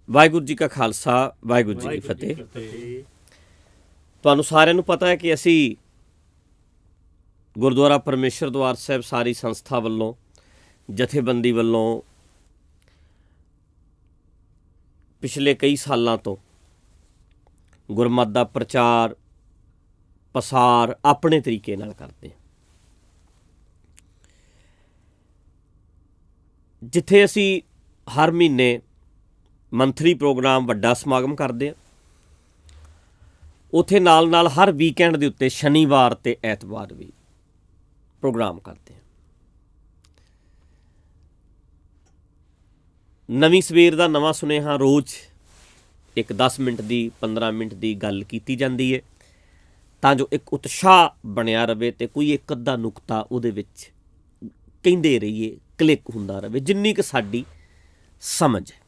ਵਾਹਿਗੁਰੂ ਜੀ ਕਾ ਖਾਲਸਾ, ਵਾਹਿਗੁਰੂ ਜੀ ਕੀ ਫਤਿਹ। ਤੁਹਾਨੂੰ ਸਾਰਿਆਂ ਨੂੰ ਪਤਾ ਹੈ ਕਿ ਅਸੀਂ ਗੁਰਦੁਆਰਾ ਪਰਮੇਸ਼ਰ ਦਵਾਰ ਸਾਹਿਬ ਸਾਰੀ ਸੰਸਥਾ ਵੱਲੋਂ, ਜਥੇਬੰਦੀ ਵੱਲੋਂ ਪਿਛਲੇ ਕਈ ਸਾਲਾਂ ਤੋਂ ਗੁਰਮਤਿ ਦਾ ਪ੍ਰਚਾਰ ਪਸਾਰ ਆਪਣੇ ਤਰੀਕੇ ਨਾਲ ਕਰਦੇ ਹਾਂ। ਜਿੱਥੇ ਅਸੀਂ ਹਰ ਮਹੀਨੇ ਮੰਥਲੀ ਪ੍ਰੋਗਰਾਮ ਵੱਡਾ ਸਮਾਗਮ ਕਰਦੇ ਹਾਂ, ਉੱਥੇ ਨਾਲ ਨਾਲ ਹਰ ਵੀਕਐਂਡ ਦੇ ਉੱਤੇ ਸ਼ਨੀਵਾਰ ਅਤੇ ਐਤਵਾਰ ਵੀ ਪ੍ਰੋਗਰਾਮ ਕਰਦੇ ਹਾਂ। ਨਵੀਂ ਸਵੇਰ ਦਾ ਨਵਾਂ ਸੁਨੇਹਾ ਰੋਜ਼ ਇੱਕ 10 ਮਿੰਟ ਦੀ 15 ਮਿੰਟ ਦੀ ਗੱਲ ਕੀਤੀ ਜਾਂਦੀ ਹੈ, ਤਾਂ ਜੋ ਇੱਕ ਉਤਸ਼ਾਹ ਬਣਿਆ ਰਹੇ ਅਤੇ ਕੋਈ ਇੱਕ ਅੱਧਾ ਨੁਕਤਾ ਉਹਦੇ ਵਿੱਚ ਕਹਿੰਦੇ ਰਹੀਏ, ਕਲਿੱਕ ਹੁੰਦਾ ਰਹੇ, ਜਿੰਨੀ ਕੁ ਸਾਡੀ ਸਮਝ ਹੈ।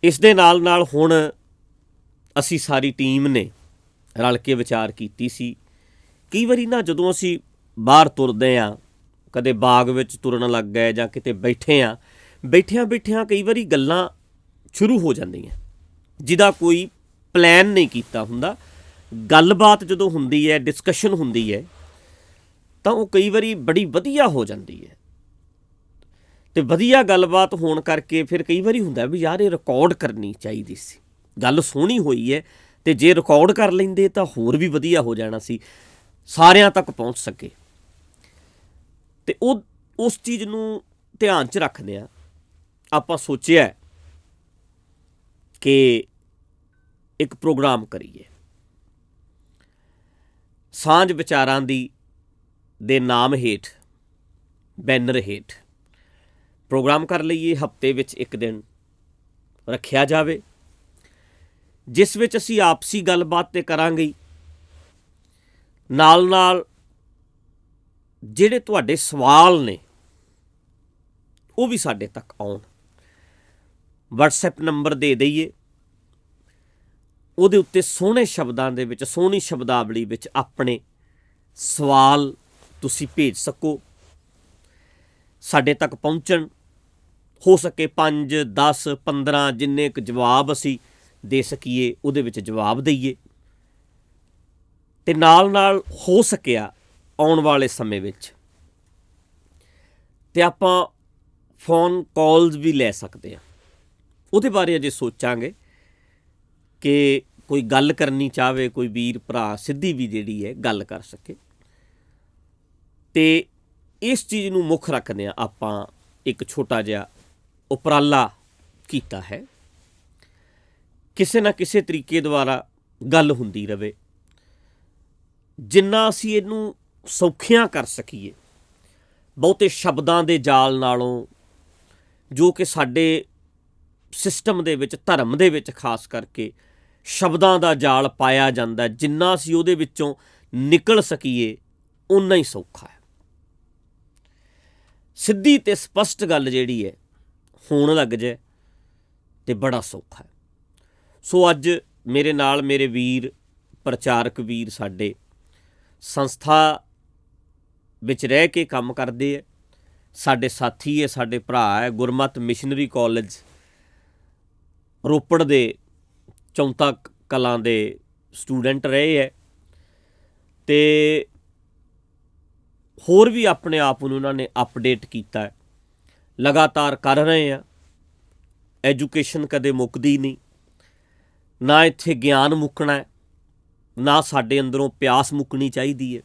ਇਸ ਦੇ ਨਾਲ ਨਾਲ ਹੁਣ ਅਸੀਂ ਸਾਰੀ ਟੀਮ ਨੇ ਰਲ ਕੇ ਵਿਚਾਰ ਕੀਤੀ ਸੀ, ਕਈ ਵਾਰੀ ਨਾ ਜਦੋਂ ਅਸੀਂ ਬਾਹਰ ਤੁਰਦੇ ਹਾਂ, ਕਦੇ ਬਾਗ ਵਿੱਚ ਤੁਰਨ ਲੱਗ ਗਏ ਜਾਂ ਕਿਤੇ ਬੈਠੇ ਹਾਂ, ਬੈਠਿਆਂ ਕਈ ਵਾਰੀ ਗੱਲਾਂ ਸ਼ੁਰੂ ਹੋ ਜਾਂਦੀਆਂ ਜਿਹਦਾ ਕੋਈ ਪਲਾਨ ਨਹੀਂ ਕੀਤਾ ਹੁੰਦਾ। ਗੱਲਬਾਤ ਜਦੋਂ ਹੁੰਦੀ ਹੈ, ਡਿਸਕਸ਼ਨ ਹੁੰਦੀ ਹੈ, ਤਾਂ ਉਹ ਕਈ ਵਾਰੀ ਬੜੀ ਵਧੀਆ ਹੋ ਜਾਂਦੀ ਹੈ। ਅਤੇ ਵਧੀਆ ਗੱਲਬਾਤ ਹੋਣ ਕਰਕੇ ਫਿਰ ਕਈ ਵਾਰੀ ਹੁੰਦਾ ਵੀ ਯਾਰ ਇਹ ਰਿਕਾਰਡ ਕਰਨੀ ਚਾਹੀਦੀ ਸੀ, ਗੱਲ ਸੋਹਣੀ ਹੋਈ ਹੈ, ਅਤੇ ਜੇ ਰਿਕਾਰਡ ਕਰ ਲੈਂਦੇ ਤਾਂ ਹੋਰ ਵੀ ਵਧੀਆ ਹੋ ਜਾਣਾ ਸੀ, ਸਾਰਿਆਂ ਤੱਕ ਪਹੁੰਚ ਸਕੇ। ਅਤੇ ਉਸ ਚੀਜ਼ ਨੂੰ ਧਿਆਨ 'ਚ ਰੱਖਦਿਆਂ ਆਪਾਂ ਸੋਚਿਆ ਕਿ ਇੱਕ ਪ੍ਰੋਗਰਾਮ ਕਰੀਏ, ਸਾਂਝ ਵਿਚਾਰਾਂ ਦੇ ਨਾਮ ਹੇਠ, ਬੈਨਰ ਹੇਠ ਪ੍ਰੋਗਰਾਮ ਕਰ ਲਈਏ। ਹਫ਼ਤੇ ਵਿੱਚ ਇੱਕ ਦਿਨ ਰੱਖਿਆ ਜਾਵੇ, ਜਿਸ ਵਿੱਚ ਅਸੀਂ ਆਪਸੀ ਗੱਲਬਾਤ ਤਾਂ ਕਰਾਂਗੇ, ਨਾਲ ਨਾਲ ਜਿਹੜੇ ਤੁਹਾਡੇ ਸਵਾਲ ਨੇ ਉਹ ਵੀ ਸਾਡੇ ਤੱਕ ਆਉਣ। ਵਟਸਐਪ ਨੰਬਰ ਦੇ ਦਈਏ, ਉਹਦੇ ਉੱਤੇ ਸੋਹਣੇ ਸ਼ਬਦਾਂ ਦੇ ਵਿੱਚ, ਸੋਹਣੀ ਸ਼ਬਦਾਵਲੀ ਵਿੱਚ ਆਪਣੇ ਸਵਾਲ ਤੁਸੀਂ ਭੇਜ ਸਕੋ, ਸਾਡੇ ਤੱਕ ਪਹੁੰਚਣ। ਹੋ ਸਕੇ 5, 10, 15 ਜਿੰਨੇ ਕੁ ਜਵਾਬ ਅਸੀਂ ਦੇ ਸਕੀਏ ਉਹਦੇ ਵਿੱਚ ਜਵਾਬ ਦਈਏ, ਅਤੇ ਨਾਲ ਨਾਲ ਹੋ ਸਕਿਆ ਆਉਣ ਵਾਲੇ ਸਮੇਂ ਵਿੱਚ ਅਤੇ ਆਪਾਂ ਫੋਨ ਕਾਲਸ ਵੀ ਲੈ ਸਕਦੇ ਹਾਂ। ਉਹਦੇ ਬਾਰੇ ਅਜੇ ਸੋਚਾਂਗੇ ਕਿ ਕੋਈ ਗੱਲ ਕਰਨੀ ਚਾਹਵੇ, ਕੋਈ ਵੀਰ ਭਰਾ ਸਿੱਧੀ ਵੀ ਜਿਹੜੀ ਹੈ ਗੱਲ ਕਰ ਸਕੇ। ਅਤੇ ਇਸ ਚੀਜ਼ ਨੂੰ ਮੁੱਖ ਰੱਖਦੇ ਹਾਂ ਆਪਾਂ ਇੱਕ ਛੋਟਾ ਜਿਹਾ ਉਪਰਾਲਾ ਕੀਤਾ ਹੈ, ਕਿਸੇ ਨਾ ਕਿਸੇ ਤਰੀਕੇ ਦੁਆਰਾ ਗੱਲ ਹੁੰਦੀ ਰਹੇ, ਜਿੰਨਾ ਅਸੀਂ ਇਹਨੂੰ ਸੌਖਿਆਂ ਕਰ ਸਕੀਏ ਬਹੁਤੇ ਸ਼ਬਦਾਂ ਦੇ ਜਾਲ ਨਾਲੋਂ, ਜੋ ਕਿ ਸਾਡੇ ਸਿਸਟਮ ਦੇ ਵਿੱਚ, ਧਰਮ ਦੇ ਵਿੱਚ ਖਾਸ ਕਰਕੇ ਸ਼ਬਦਾਂ ਦਾ ਜਾਲ ਪਾਇਆ ਜਾਂਦਾ, ਜਿੰਨਾ ਅਸੀਂ ਉਹਦੇ ਵਿੱਚੋਂ ਨਿਕਲ ਸਕੀਏ ਓਨਾ ਹੀ ਸੌਖਾ ਹੈ। ਸਿੱਧੀ ਅਤੇ ਸਪਸ਼ਟ ਗੱਲ ਜਿਹੜੀ ਹੈ ਹੋਣ ਲੱਗ ਜਾਏ ਅਤੇ ਬੜਾ ਸੌਖਾ ਹੈ। ਸੋ ਅੱਜ ਮੇਰੇ ਨਾਲ ਮੇਰੇ ਵੀਰ, ਪ੍ਰਚਾਰਕ ਵੀਰ ਸਾਡੇ ਸੰਸਥਾ ਵਿੱਚ ਰਹਿ ਕੇ ਕੰਮ ਕਰਦੇ ਹੈ, ਸਾਡੇ ਸਾਥੀ ਹੈ, ਸਾਡੇ ਭਰਾ ਹੈ। ਗੁਰਮਤਿ ਮਿਸ਼ਨਰੀ ਕਾਲਜ ਰੋਪੜ ਦੇ ਚੌਂਤਾ ਕਲਾਂ ਦੇ ਸਟੂਡੈਂਟ ਰਹੇ ਹੈ, ਅਤੇ ਹੋਰ ਵੀ ਆਪਣੇ ਆਪ ਨੂੰ ਉਹਨਾਂ ਨੇ ਅਪਡੇਟ ਕੀਤਾ ਹੈ, ਲਗਾਤਾਰ ਕਰ ਰਹੇ ਆ। ਐਜੂਕੇਸ਼ਨ ਕਦੇ ਮੁੱਕਦੀ ਨਹੀਂ, ਨਾ ਇੱਥੇ ਗਿਆਨ ਮੁੱਕਣਾ ਹੈ, ਨਾ ਸਾਡੇ ਅੰਦਰੋਂ ਪਿਆਸ ਮੁੱਕਣੀ ਚਾਹੀਦੀ ਹੈ।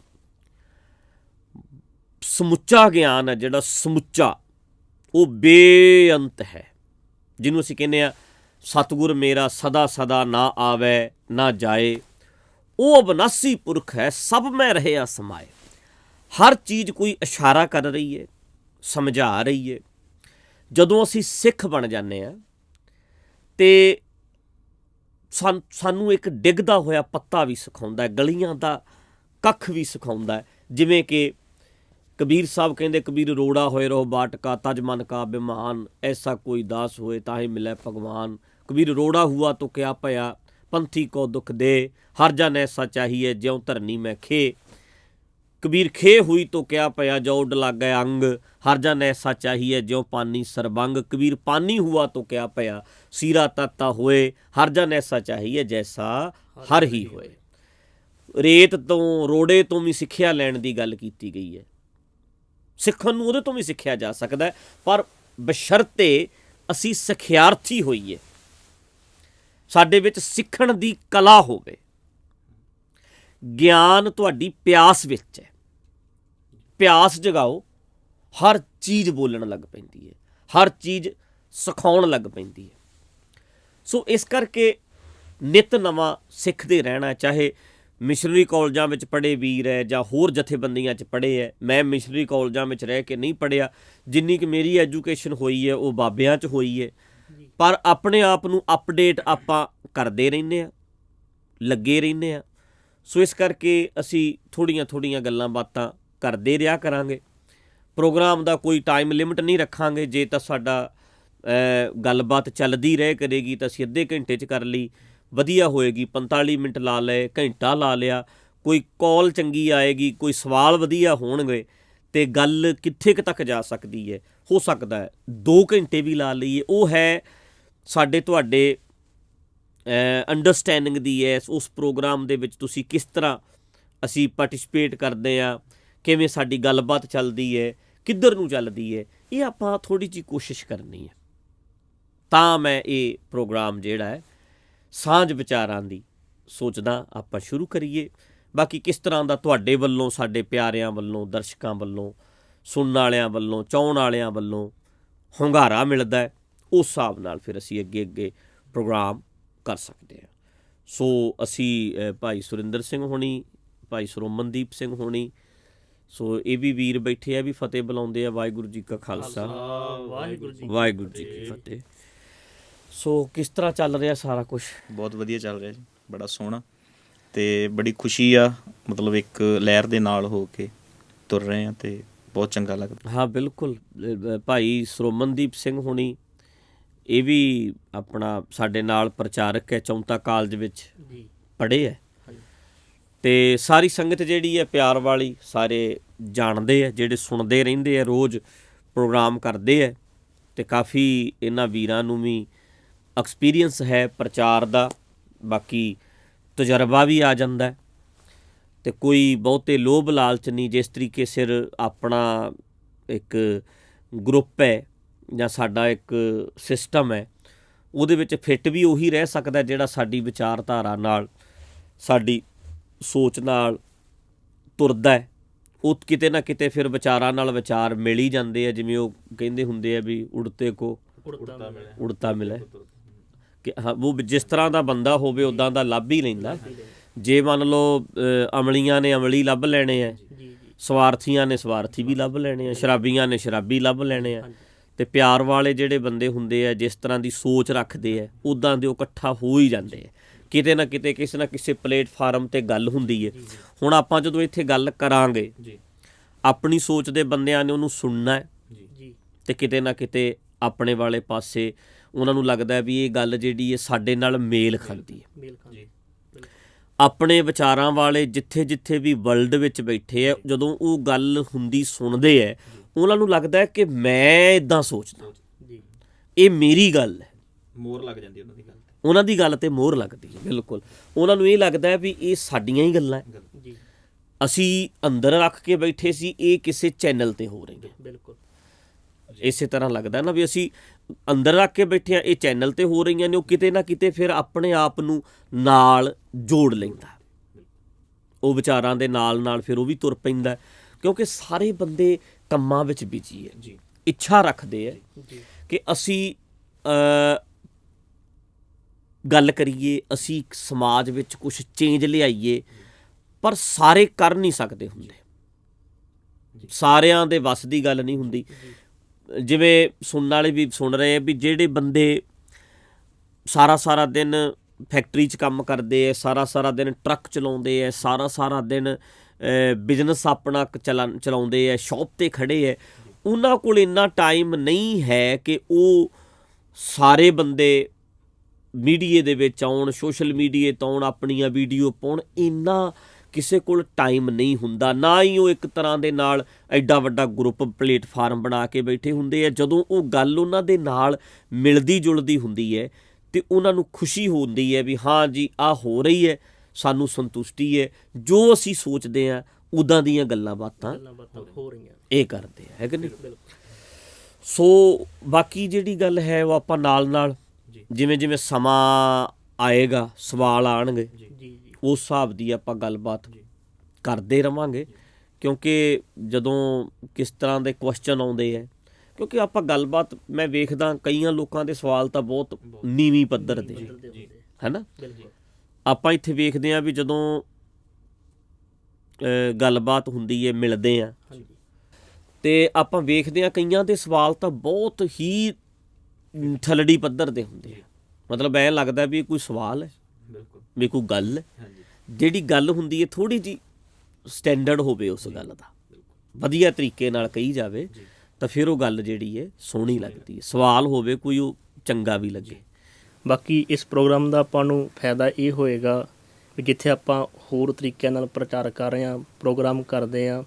ਸਮੁੱਚਾ ਗਿਆਨ ਹੈ ਜਿਹੜਾ, ਸਮੁੱਚਾ ਉਹ ਬੇਅੰਤ ਹੈ, ਜਿਹਨੂੰ ਅਸੀਂ ਕਹਿੰਦੇ ਹਾਂ ਸਤਿਗੁਰ ਮੇਰਾ ਸਦਾ ਸਦਾ ਨਾ ਆਵੈ ਨਾ ਜਾਏ, ਉਹ ਅਬਨਾਸੀ ਪੁਰਖ ਹੈ, ਸਭ ਮੈਂ ਰਹਿਆ ਸਮਾਏ। ਹਰ ਚੀਜ਼ ਕੋਈ ਇਸ਼ਾਰਾ ਕਰ ਰਹੀ ਹੈ, ਸਮਝਾ ਰਹੀ ਹੈ। ਜਦੋਂ ਅਸੀਂ ਸਿੱਖ ਬਣ ਜਾਂਦੇ ਹਾਂ ਅਤੇ ਸਾਨੂੰ ਇੱਕ ਡਿੱਗਦਾ ਹੋਇਆ ਪੱਤਾ ਵੀ ਸਿਖਾਉਂਦਾ, ਗਲੀਆਂ ਦਾ ਕੱਖ ਵੀ ਸਿਖਾਉਂਦਾ। ਜਿਵੇਂ ਕਿ ਕਬੀਰ ਸਾਹਿਬ ਕਹਿੰਦੇ, ਕਬੀਰ ਰੋੜਾ ਹੋਏ ਰਹੋ ਬਾਟਕਾ, ਤਜ ਮਨ ਕਾ ਬਿਮਾਨ, ਐਸਾ ਕੋਈ ਦਾਸ ਹੋਏ ਤਾਹੀ ਮਿਲੇ ਭਗਵਾਨ। ਕਬੀਰ ਰੋੜਾ ਹੁਆ ਤੋ ਕਿਆ ਭਇਆ, ਪੰਥੀ ਕੋ ਦੁੱਖ ਦੇ, ਹਰ ਜਨ ਐਸਾ ਚਾਹੀਏ ਜਿਉਂ ਧਰਨੀ ਮੈਂ ਖੇ। ਕਬੀਰ ਖੇ ਹੋਈ ਤੋ ਕਿਆ ਪਿਆ ਜੋ ਉੱਡ ਲੱਗ ਗਏ ਅੰਗ ਹਰ ਜਨ ਐਸਾ ਚਾਹੀਏ ਜਿਉ ਪਾਨੀ ਸਰਬੰਗ ਕਬੀਰ ਪਾਨੀ ਹੁਆ ਤੋ ਕਿਆ ਪਿਆ ਸੀਰਾ ਤਾਤਾ ਹੋਏ ਹਰ ਜਨ ਐਸਾ ਚਾਹੀਏ ਜੈਸਾ ਹਰ ਹੀ ਹੋਏ। ਰੇਤ ਤੋਂ ਰੋੜੇ ਤੋਂ ਵੀ ਸਿੱਖਿਆ ਲੈਣ ਦੀ ਗੱਲ ਕੀਤੀ ਗਈ ਹੈ। ਸਿੱਖਣ ਨੂੰ ਉਹਦੇ ਤੋਂ ਵੀ ਸਿੱਖਿਆ ਜਾ ਸਕਦਾ ਹੈ, ਪਰ ਬਸ਼ਰਤੇ ਅਸੀਂ ਸਿਖਿਆਰਥੀ ਹੋਈਏ, ਸਾਡੇ ਵਿੱਚ ਸਿੱਖਣ ਦੀ ਕਲਾ ਹੋਵੇ। ਗਿਆਨ ਤੁਹਾਡੀ ਪਿਆਸ ਵਿੱਚ ਹੈ, ਪਿਆਸ ਜਗਾਓ, ਹਰ ਚੀਜ਼ ਬੋਲਣ ਲੱਗ ਪੈਂਦੀ ਹੈ, ਹਰ ਚੀਜ਼ ਸਿਖਾਉਣ ਲੱਗ ਪੈਂਦੀ ਹੈ। ਸੋ ਇਸ ਕਰਕੇ ਨਿੱਤ ਨਵਾਂ ਸਿੱਖਦੇ ਰਹਿਣਾ, ਚਾਹੇ ਮਿਸ਼ਨਰੀ ਕਾਲਜਾਂ ਵਿੱਚ ਪੜ੍ਹੇ ਵੀਰ ਹੈ ਜਾਂ ਹੋਰ ਜਥੇਬੰਦੀਆਂ 'ਚ ਪੜ੍ਹੇ ਹੈ। ਮੈਂ ਮਿਸ਼ਨਰੀ ਕਾਲਜਾਂ ਵਿੱਚ ਰਹਿ ਕੇ ਨਹੀਂ ਪੜ੍ਹਿਆ, ਜਿੰਨੀ ਕਿ ਮੇਰੀ ਐਜੂਕੇਸ਼ਨ ਹੋਈ ਹੈ ਉਹ ਬਾਬਿਆਂ 'ਚ ਹੋਈ ਹੈ, ਪਰ ਆਪਣੇ ਆਪ ਨੂੰ ਅਪਡੇਟ ਆਪਾਂ ਕਰਦੇ ਰਹਿੰਦੇ ਹਾਂ, ਲੱਗੇ ਰਹਿੰਦੇ ਹਾਂ। ਸੋ ਇਸ ਕਰਕੇ ਅਸੀਂ ਥੋੜ੍ਹੀਆਂ ਗੱਲਾਂ ਬਾਤਾਂ ਕਰਦੇ ਰਿਹਾ ਕਰਾਂਗੇ। ਪ੍ਰੋਗਰਾਮ ਦਾ ਕੋਈ ਟਾਈਮ ਲਿਮਿਟ ਨਹੀਂ ਰੱਖਾਂਗੇ। ਜੇ ਤਾਂ ਸਾਡਾ ਗੱਲਬਾਤ ਚੱਲਦੀ ਰਹੇ ਕਰੇਗੀ ਤਾਂ ਅਸੀਂ ਅੱਧੇ ਘੰਟੇ 'ਚ ਕਰ ਲਈ, ਵਧੀਆ ਹੋਏਗੀ। 45 ਮਿੰਟ ਲਾ ਲਏ, ਘੰਟਾ ਲਾ ਲਿਆ, ਕੋਈ ਕਾਲ ਚੰਗੀ ਆਏਗੀ, ਕੋਈ ਸਵਾਲ ਵਧੀਆ ਹੋਣਗੇ ਅਤੇ ਗੱਲ ਕਿੱਥੇ ਕੁ ਤੱਕ ਜਾ ਸਕਦੀ ਹੈ। ਹੋ ਸਕਦਾ ਹੈ 2 ਘੰਟੇ ਵੀ ਲਾ ਲਈਏ। ਉਹ ਹੈ ਸਾਡੇ ਤੁਹਾਡੇ ਅੰਡਰਸਟੈਂਡਿੰਗ ਦੀ ਹੈ ਉਸ ਪ੍ਰੋਗਰਾਮ ਦੇ ਵਿੱਚ ਤੁਸੀਂ ਕਿਸ ਤਰ੍ਹਾਂ ਅਸੀਂ ਪਾਰਟੀਸਪੇਟ ਕਰਦੇ ਹਾਂ, ਕਿਵੇਂ ਸਾਡੀ ਗੱਲਬਾਤ ਚੱਲਦੀ ਹੈ, ਕਿੱਧਰ ਨੂੰ ਚੱਲਦੀ ਹੈ, ਇਹ ਆਪਾਂ ਥੋੜ੍ਹੀ ਜਿਹੀ ਕੋਸ਼ਿਸ਼ ਕਰਨੀ ਹੈ। ਤਾਂ ਮੈਂ ਇਹ ਪ੍ਰੋਗਰਾਮ ਜਿਹੜਾ ਹੈ ਸਾਂਝ ਵਿਚਾਰਾਂ ਦੀ ਸੋਚਦਾ ਆਪਾਂ ਸ਼ੁਰੂ ਕਰੀਏ। ਬਾਕੀ ਕਿਸ ਤਰ੍ਹਾਂ ਦਾ ਤੁਹਾਡੇ ਵੱਲੋਂ, ਸਾਡੇ ਪਿਆਰਿਆਂ ਵੱਲੋਂ, ਦਰਸ਼ਕਾਂ ਵੱਲੋਂ, ਸੁਣਨ ਵਾਲਿਆਂ ਵੱਲੋਂ, ਚਾਹੁਣ ਵਾਲਿਆਂ ਵੱਲੋਂ ਹੁੰਗਾਰਾ ਮਿਲਦਾ, ਉਸ ਹਿਸਾਬ ਨਾਲ ਫਿਰ ਅਸੀਂ ਅੱਗੇ ਪ੍ਰੋਗਰਾਮ ਕਰ ਸਕਦੇ ਹਾਂ। ਸੋ ਅਸੀਂ ਭਾਈ ਸੁਰਿੰਦਰ ਸਿੰਘ ਹੋਣੀ, ਭਾਈ ਸਰੋਮਨਦੀਪ ਸਿੰਘ ਹੋਣੀ, ਸੋ ਇਹ ਵੀ ਵੀਰ ਬੈਠੇ ਆ, ਵੀ ਫਤਿਹ ਬੁਲਾਉਂਦੇ ਆ। ਵਾਹਿਗੁਰੂ ਜੀ ਕਾ ਖਾਲਸਾ, ਵਾਹਿਗੁਰੂ ਜੀ ਕੀ ਫਤਿਹ। ਸੋ ਕਿਸ ਤਰ੍ਹਾਂ ਚੱਲ ਰਿਹਾ ਸਾਰਾ ਕੁਛ? ਬਹੁਤ ਵਧੀਆ ਚੱਲ ਰਿਹਾ ਜੀ, ਬੜਾ ਸੋਹਣਾ ਅਤੇ ਬੜੀ ਖੁਸ਼ੀ ਆ, ਮਤਲਬ ਇੱਕ ਲਹਿਰ ਦੇ ਨਾਲ ਹੋ ਕੇ ਤੁਰ ਰਹੇ ਹਾਂ ਅਤੇ ਬਹੁਤ ਚੰਗਾ ਲੱਗਦਾ। ਹਾਂ ਬਿਲਕੁਲ। ਭਾਈ ਸਰੋਮਨਦੀਪ ਸਿੰਘ ਹੋਣੀ ਇਹ ਵੀ ਆਪਣਾ ਸਾਡੇ ਨਾਲ ਪ੍ਰਚਾਰਕ ਹੈ, ਚੌਂਤਾ ਕਾਲਜ ਵਿੱਚ ਪੜ੍ਹੇ ਹੈ, ਅਤੇ ਸਾਰੀ ਸੰਗਤ ਜਿਹੜੀ ਹੈ ਪਿਆਰ ਵਾਲੀ, ਸਾਰੇ ਜਾਣਦੇ ਹੈ, ਜਿਹੜੇ ਸੁਣਦੇ ਰਹਿੰਦੇ ਹੈ, ਰੋਜ਼ ਪ੍ਰੋਗਰਾਮ ਕਰਦੇ ਹੈ, ਅਤੇ ਕਾਫੀ ਇਹਨਾਂ ਵੀਰਾਂ ਨੂੰ ਵੀ ਐਕਸਪੀਰੀਅੰਸ ਹੈ ਪ੍ਰਚਾਰ ਦਾ, ਬਾਕੀ ਤਜਰਬਾ ਵੀ ਆ ਜਾਂਦਾ, ਅਤੇ ਕੋਈ ਬਹੁਤੇ ਲੋਭ ਲਾਲਚ ਨਹੀਂ। ਜਿਸ ਤਰੀਕੇ ਸਿਰ ਆਪਣਾ ਇੱਕ ਗਰੁੱਪ ਹੈ ਜਾਂ ਸਾਡਾ ਇੱਕ ਸਿਸਟਮ ਹੈ, ਉਹਦੇ ਵਿੱਚ ਫਿੱਟ ਵੀ ਉਹੀ ਰਹਿ ਸਕਦਾ ਜਿਹੜਾ ਸਾਡੀ ਵਿਚਾਰਧਾਰਾ ਨਾਲ, ਸਾਡੀ ਸੋਚ ਨਾਲ ਤੁਰਦਾ ਹੈ। ਉਹ ਕਿਤੇ ਨਾ ਕਿਤੇ ਫਿਰ ਵਿਚਾਰਾਂ ਨਾਲ ਵਿਚਾਰ ਮਿਲ ਹੀ ਜਾਂਦੇ ਆ। ਜਿਵੇਂ ਉਹ ਕਹਿੰਦੇ ਹੁੰਦੇ ਆ ਵੀ ਉੜਤੇ ਕੋ ਉੜਤਾ ਮਿਲੇ, ਕਿ ਹਾਂ ਉਹ ਜਿਸ ਤਰ੍ਹਾਂ ਦਾ ਬੰਦਾ ਹੋਵੇ ਉੱਦਾਂ ਦਾ ਲੱਭ ਹੀ ਲੈਂਦਾ। ਜੇ ਮੰਨ ਲਓ ਅਮਲੀਆਂ ਨੇ ਅਮਲੀ ਲੱਭ ਲੈਣੇ ਹੈ, ਸਵਾਰਥੀਆਂ ਨੇ ਸਵਾਰਥੀ ਵੀ ਲੱਭ ਲੈਣੇ ਆ, ਸ਼ਰਾਬੀਆਂ ਨੇ ਸ਼ਰਾਬੀ ਲੱਭ ਲੈਣੇ ਆ, ਅਤੇ ਪਿਆਰ ਵਾਲੇ ਜਿਹੜੇ ਬੰਦੇ ਹੁੰਦੇ ਆ, ਜਿਸ ਤਰ੍ਹਾਂ ਦੀ ਸੋਚ ਰੱਖਦੇ ਆ, ਉੱਦਾਂ ਦੇ ਉਹ ਇਕੱਠਾ ਹੋ ਹੀ ਜਾਂਦੇ ਆ। ਕਿਤੇ ਨਾ ਕਿਤੇ ਕਿਸੇ ਨਾ ਕਿਸੇ ਪਲੇਟਫਾਰਮ 'ਤੇ ਗੱਲ ਹੁੰਦੀ ਹੈ। ਹੁਣ ਆਪਾਂ ਜਦੋਂ ਇੱਥੇ ਗੱਲ ਕਰਾਂਗੇ, ਆਪਣੀ ਸੋਚ ਦੇ ਬੰਦਿਆਂ ਨੇ ਉਹਨੂੰ ਸੁਣਨਾ ਹੈ, ਅਤੇ ਕਿਤੇ ਨਾ ਕਿਤੇ ਆਪਣੇ ਵਾਲੇ ਪਾਸੇ ਉਹਨਾਂ ਨੂੰ ਲੱਗਦਾ ਵੀ ਇਹ ਗੱਲ ਜਿਹੜੀ ਹੈ ਸਾਡੇ ਨਾਲ ਮੇਲ ਖਾਂਦੀ ਹੈ। ਆਪਣੇ ਵਿਚਾਰਾਂ ਵਾਲੇ ਜਿੱਥੇ ਵੀ ਵਰਲਡ ਵਿੱਚ ਬੈਠੇ ਆ, ਜਦੋਂ ਉਹ ਗੱਲ ਹੁੰਦੀ ਸੁਣਦੇ ਹੈ, ਉਹਨਾਂ ਨੂੰ ਲੱਗਦਾ ਕਿ ਮੈਂ ਇੱਦਾਂ ਸੋਚਦਾ, ਇਹ ਮੇਰੀ ਗੱਲ ਹੈ, ਮੋਹਰ ਲੱਗ ਜਾਂਦੀ ਉਹਨਾਂ ਦੀ ਗੱਲ, ਉਹਨਾਂ ਦੀ ਗੱਲ 'ਤੇ ਮੋਹਰ ਲੱਗਦੀ ਹੈ। ਬਿਲਕੁਲ, ਉਹਨਾਂ ਨੂੰ ਇਹ ਲੱਗਦਾ ਵੀ ਇਹ ਸਾਡੀਆਂ ਹੀ ਗੱਲਾਂ ਹੈ, ਅਸੀਂ ਅੰਦਰ ਰੱਖ ਕੇ ਬੈਠੇ ਸੀ, ਇਹ ਕਿਸੇ ਚੈਨਲ 'ਤੇ ਹੋ ਰਹੀਆਂ। ਬਿਲਕੁਲ ਇਸੇ ਤਰ੍ਹਾਂ ਲੱਗਦਾ ਨਾ ਵੀ ਅਸੀਂ ਅੰਦਰ ਰੱਖ ਕੇ ਬੈਠੇ ਹਾਂ, ਇਹ ਚੈਨਲ 'ਤੇ ਹੋ ਰਹੀਆਂ ਨੇ। ਉਹ ਕਿਤੇ ਨਾ ਕਿਤੇ ਫਿਰ ਆਪਣੇ ਆਪ ਨੂੰ ਨਾਲ ਜੋੜ ਲੈਂਦਾ, ਉਹ ਵਿਚਾਰਾਂ ਦੇ ਨਾਲ ਫਿਰ ਉਹ ਵੀ ਤੁਰ ਪੈਂਦਾ, ਕਿਉਂਕਿ ਸਾਰੇ ਬੰਦੇ ਕੰਮਾਂ ਵਿੱਚ ਬਿਜੀ ਹੈ, ਇੱਛਾ ਰੱਖਦੇ ਹੈ ਕਿ ਅਸੀਂ ਗੱਲ ਕਰੀਏ, ਅਸੀਂ ਸਮਾਜ ਵਿੱਚ ਕੁਛ ਚੇਂਜ ਲਿਆਈਏ, ਪਰ ਸਾਰੇ ਕਰ ਨਹੀਂ ਸਕਦੇ ਹੁੰਦੇ, ਸਾਰਿਆਂ ਦੇ ਵੱਸ ਦੀ ਗੱਲ ਨਹੀਂ ਹੁੰਦੀ। ਜਿਵੇਂ ਸੁਣਨ ਵਾਲੇ ਵੀ ਸੁਣ ਰਹੇ ਆ ਵੀ ਜਿਹੜੇ ਬੰਦੇ ਸਾਰਾ ਦਿਨ ਫੈਕਟਰੀ 'ਚ ਕੰਮ ਕਰਦੇ ਹੈ, ਸਾਰਾ ਦਿਨ ਟਰੱਕ ਚਲਾਉਂਦੇ ਹੈ, ਸਾਰਾ ਦਿਨ ਬਿਜ਼ਨਸ ਆਪਣਾ ਚਲਾਉਂਦੇ ਹੈ, ਸ਼ੌਪ 'ਤੇ ਖੜ੍ਹੇ ਹੈ, ਉਹਨਾਂ ਕੋਲ ਇੰਨਾ ਟਾਈਮ ਨਹੀਂ ਹੈ ਕਿ ਉਹ ਸਾਰੇ ਬੰਦੇ ਮੀਡੀਏ ਦੇ ਵਿੱਚ ਆਉਣ, ਸੋਸ਼ਲ ਮੀਡੀਏ ਤੋਂ ਆਉਣ, ਆਪਣੀਆਂ ਵੀਡੀਓ ਪਾਉਣ। ਇੰਨਾ ਕਿਸੇ ਕੋਲ ਟਾਈਮ ਨਹੀਂ ਹੁੰਦਾ, ਨਾ ਹੀ ਉਹ ਇੱਕ ਤਰ੍ਹਾਂ ਦੇ ਨਾਲ ਐਡਾ ਵੱਡਾ ਗਰੁੱਪ ਪਲੇਟਫਾਰਮ ਬਣਾ ਕੇ ਬੈਠੇ ਹੁੰਦੇ ਆ। ਜਦੋਂ ਉਹ ਗੱਲ ਉਹਨਾਂ ਦੇ ਨਾਲ ਮਿਲਦੀ ਜੁਲਦੀ ਹੁੰਦੀ ਹੈ ਤੇ ਉਹਨਾਂ ਨੂੰ ਖੁਸ਼ੀ ਹੁੰਦੀ ਹੈ ਵੀ ਹਾਂ ਜੀ ਆਹ ਹੋ ਰਹੀ ਹੈ, ਸਾਨੂੰ ਸੰਤੁਸ਼ਟੀ ਹੈ, ਜੋ ਅਸੀਂ ਸੋਚਦੇ ਹਾਂ ਉੱਦਾਂ ਦੀਆਂ ਗੱਲਾਂ ਬਾਤਾਂ ਹੋ ਰਹੀਆਂ ਇਹ ਕਰਦੇ ਆ, ਹੈ ਕਿ ਨਹੀਂ। ਬਿਲਕੁਲ ਸੋ ਬਾਕੀ ਜਿਹੜੀ ਗੱਲ ਹੈ ਉਹ ਆਪਾਂ ਨਾਲ ਨਾਲ ਜੀ ਜਿਵੇਂ ਜਿਵੇਂ ਸਮਾਂ ਆਏਗਾ, ਸਵਾਲ ਆਉਣਗੇ, ਜੀ ਜੀ ਉਸ ਹਿਸਾਬ ਦੀ ਆਪਾਂ ਗੱਲਬਾਤ ਜੀ ਕਰਦੇ ਰਵਾਂਗੇ। ਕਿਉਂਕਿ ਜਦੋਂ ਕਿਸ ਤਰ੍ਹਾਂ ਦੇ ਕੁਐਸਚਨ ਆਉਂਦੇ ਹੈ, ਕਿਉਂਕਿ ਆਪਾਂ ਗੱਲਬਾਤ ਮੈਂ ਵੇਖਦਾ ਕਈਆਂ ਲੋਕਾਂ ਦੇ ਸਵਾਲ ਤਾਂ ਬਹੁਤ ਨੀਵੀਂ ਪੱਧਰ ਦੇ ਜੀ ਹੈ ਨਾ। ਬਿਲਕੁਲ ਆਪਾਂ ਇੱਥੇ ਵੇਖਦੇ ਹਾਂ ਵੀ ਜਦੋਂ ਗੱਲਬਾਤ ਹੁੰਦੀ ਹੈ, ਮਿਲਦੇ ਹਾਂ ਹਾਂਜੀ ਤੇ ਆਪਾਂ ਵੇਖਦੇ ਹਾਂ ਕਈਆਂ ਦੇ ਸਵਾਲ ਤਾਂ ਬਹੁਤ ਹੀ ਥਲੜੀ ਪੱਧਰ ਦੇ ਹੁੰਦੇ ਆ। ਮਤਲਬ ਐਂ ਲੱਗਦਾ ਵੀ ਕੋਈ ਸਵਾਲ ਹੈ, ਬਿਲਕੁਲ ਵੀ ਕੋਈ ਗੱਲ ਹੈ। ਹਾਂਜੀ ਜਿਹੜੀ ਗੱਲ ਹੁੰਦੀ ਹੈ ਥੋੜ੍ਹੀ ਜਿਹੀ ਸਟੈਂਡਰਡ ਹੋਵੇ ਉਸ ਗੱਲ ਦਾ, ਵਧੀਆ ਤਰੀਕੇ ਨਾਲ ਕਹੀ ਜਾਵੇ ਜੀ ਤਾਂ ਫਿਰ ਉਹ ਗੱਲ ਜਿਹੜੀ ਹੈ ਸੋਹਣੀ ਲੱਗਦੀ ਹੈ। ਸਵਾਲ ਹੋਵੇ ਕੋਈ ਉਹ ਚੰਗਾ ਵੀ ਲੱਗੇ। ਬਾਕੀ ਇਸ ਪ੍ਰੋਗਰਾਮ ਦਾ ਆਪਾਂ ਨੂੰ ਫਾਇਦਾ ਇਹ ਹੋਏਗਾ ਵੀ ਜਿੱਥੇ ਆਪਾਂ ਹੋਰ ਤਰੀਕਿਆਂ ਨਾਲ ਪ੍ਰਚਾਰ ਕਰ ਰਹੇ ਹਾਂ, ਪ੍ਰੋਗਰਾਮ ਕਰਦੇ ਹਾਂ,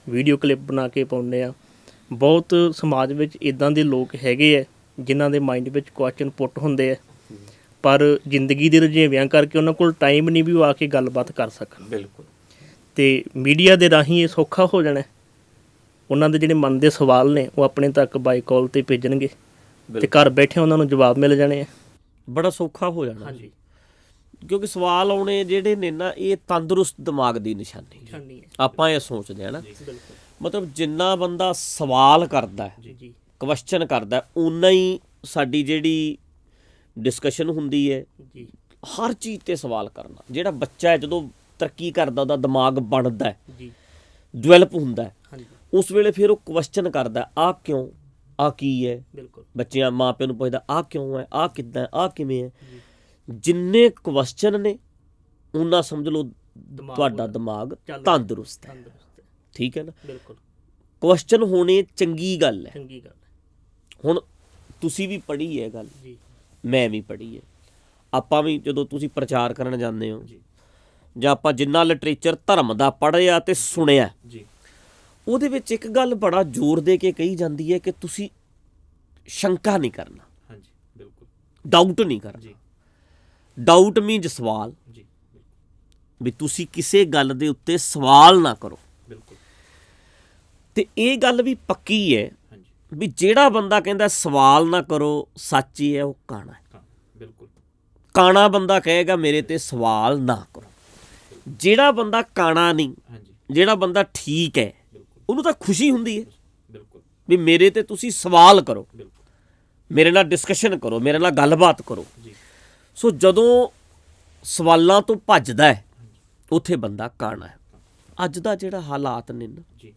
ਵੀਡੀਓ ਕਲਿੱਪ ਬਣਾ ਕੇ ਪਾਉਂਦੇ ਹਾਂ, ਬਹੁਤ ਸਮਾਜ ਵਿੱਚ ਇਦਾਂ ਦੇ ਲੋਕ ਹੈਗੇ ਹੈ ਜਿਨ੍ਹਾਂ ਦੇ ਮਾਈਂਡ ਵਿੱਚ ਕੁਐਸਚਨ ਪੁੱਟ ਹੁੰਦੇ ਆ, ਪਰ ਜ਼ਿੰਦਗੀ ਦੇ ਰੁਝੇਵਿਆਂ ਕਰਕੇ ਉਹਨਾਂ ਕੋਲ ਟਾਈਮ ਨਹੀਂ ਵੀ ਉਹ ਆ ਕੇ ਗੱਲਬਾਤ ਕਰ ਸਕਣ। ਬਿਲਕੁਲ। ਤੇ ਮੀਡੀਆ ਦੇ ਰਾਹੀਂ ਇਹ ਸੌਖਾ ਹੋ ਜਾਣਾ। ਉਹਨਾਂ ਦੇ ਜਿਹੜੇ ਮਨ ਦੇ ਸਵਾਲ ਨੇ ਉਹ ਆਪਣੇ ਤੱਕ ਬਾਈ ਕਾਲ ਤੇ ਭੇਜਣਗੇ ਤੇ ਘਰ ਬੈਠੇ ਉਹਨਾਂ ਨੂੰ ਜਵਾਬ ਮਿਲ ਜਾਣੇ ਆ। ਬੜਾ ਸੌਖਾ ਹੋ ਜਾਣਾ ਹਾਂਜੀ ਕਿਉਂਕਿ ਸਵਾਲ ਆਉਣੇ ਜਿਹੜੇ ਨੇ ਨਾ ਇਹ ਤੰਦਰੁਸਤ ਦਿਮਾਗ ਦੀ ਨਿਸ਼ਾਨੀ ਹੈ। ਨਿਸ਼ਾਨੀ ਹੈ ਆਪਾਂ ਇਹ ਸੋਚਦੇ ਹਾਂ ਨਾ, ਬਿਲਕੁਲ ਮਤਲਬ ਜਿੰਨਾ ਬੰਦਾ ਸਵਾਲ ਕਰਦਾ ਹੈ, ਜੀ ਜੀ ਕੁਐਸਚਨ ਕਰਦਾ ਹੈ, ਉਨਾ ਹੀ ਸਾਡੀ ਜਿਹੜੀ ਡਿਸਕਸ਼ਨ ਹੁੰਦੀ ਹੈ ਜੀ ਹਰ ਚੀਜ਼ ਤੇ ਸਵਾਲ ਕਰਨਾ। ਜਿਹੜਾ ਬੱਚਾ ਹੈ ਜਦੋਂ ਤਰੱਕੀ ਕਰਦਾ, ਉਹਦਾ ਦਿਮਾਗ ਬਣਦਾ ਹੈ, ਜੀ ਡਿਵੈਲਪ ਹੁੰਦਾ ਹੈ, ਹਾਂਜੀ ਉਸ ਵੇਲੇ ਫਿਰ ਉਹ ਕੁਐਸਚਨ ਕਰਦਾ ਆਹ ਕਿਉਂ, ਆਹ ਕੀ ਹੈ। ਬਿਲਕੁਲ ਬੱਚਿਆਂ ਮਾਂ ਪਿਓ ਨੂੰ ਪੁੱਛਦਾ ਆਹ ਕਿਉਂ ਹੈ, ਆਹ ਕਿੱਦਾਂ, ਆਹ ਕਿਵੇਂ ਹੈ। ਜੀ ਜਿੰਨੇ ਕੁਐਸਚਨ ਨੇ ਉਨਾ ਸਮਝ ਲਓ ਦਿਮਾਗ ਤੁਹਾਡਾ ਉਹਦਾ ਦਿਮਾਗ ਚੱਲ ਰਿਹਾ। ਤੰਦਰੁਸਤ ਹੈ। ਤੰਦਰੁਸਤ ਹੈ। ਠੀਕ ਹੈ ਨਾ। ਬਿਲਕੁਲ ਕੁਐਸਚਨ ਹੋਣੇ ਚੰਗੀ ਗੱਲ ਹੈ। ਚੰਗੀ ਗੱਲ ਹੈ। ਹੁਣ ਤੁਸੀਂ ਵੀ ਪੜ੍ਹੀ ਹੈ ਗੱਲ, ਜੀ ਮੈਂ ਵੀ ਪੜ੍ਹੀ ਹੈ। ਆਪਾਂ ਵੀ ਜਦੋਂ ਤੁਸੀਂ ਪ੍ਰਚਾਰ ਕਰਨ ਜਾਂਦੇ ਹੋ ਜੀ ਜਾਂ ਆਪਾਂ ਜਿੰਨਾ ਲਿਟਰੇਚਰ ਧਰਮ ਦਾ ਪੜ੍ਹਿਆ ਤੇ ਸੁਣਿਆ, ਜੀ ਉਹਦੇ ਵਿੱਚ ਇੱਕ ਗੱਲ ਬੜਾ ਜ਼ੋਰ ਦੇ ਕੇ ਕਹੀ ਜਾਂਦੀ ਹੈ ਕਿ ਤੁਸੀਂ ਸ਼ੰਕਾ ਨਹੀਂ ਕਰਨਾ, ਹਾਂਜੀ ਬਿਲਕੁਲ ਡਾਊਟ ਨਹੀਂ ਕਰਨਾ। ਜੀ ਡਾਊਟ ਮੀਨਜ਼ ਸਵਾਲ, ਜੀ ਵੀ ਤੁਸੀਂ ਕਿਸੇ ਗੱਲ ਦੇ ਉੱਤੇ ਸਵਾਲ ਨਾ ਕਰੋ। ਬਿਲਕੁਲ ਤੇ ਇਹ ਗੱਲ ਵੀ ਪੱਕੀ ਹੈ ਹਾਂਜੀ ਵੀ ਜਿਹੜਾ ਬੰਦਾ ਕਹਿੰਦਾ ਸਵਾਲ ਨਾ ਕਰੋ, ਸੱਚ ਹੀ ਹੈ, ਉਹ ਕਾਣਾ ਹੈ। ਹਾਂ ਬਿਲਕੁਲ ਕਾਣਾ ਬੰਦਾ ਕਹੇਗਾ ਮੇਰੇ ਤੇ ਸਵਾਲ ਨਾ ਕਰੋ। ਜਿਹੜਾ ਬੰਦਾ ਕਾਣਾ ਨਹੀਂ, ਹਾਂਜੀ ਜਿਹੜਾ ਬੰਦਾ ਠੀਕ ਹੈ, ਬਿਲਕੁਲ ਉਹਨੂੰ ਤਾਂ ਖੁਸ਼ੀ ਹੁੰਦੀ ਹੈ ਬਿਲਕੁਲ ਵੀ ਮੇਰੇ ਤੇ ਤੁਸੀਂ ਸਵਾਲ ਕਰੋ, ਬਿਲਕੁਲ ਮੇਰੇ ਨਾਲ ਡਿਸਕਸ਼ਨ ਕਰੋ, ਮੇਰੇ ਨਾਲ ਗੱਲਬਾਤ ਕਰੋ। ਜੀ ਸੋ ਜਦੋਂ ਸਵਾਲਾਂ ਤੋਂ ਭੱਜਦਾ ਹੈ ਉੱਥੇ ਬੰਦਾ ਕਾਣਾ ਹੈ। ਅੱਜ ਦਾ ਜਿਹੜਾ ਹਾਲਾਤ ਨੇ ਨਾ, ਜੀ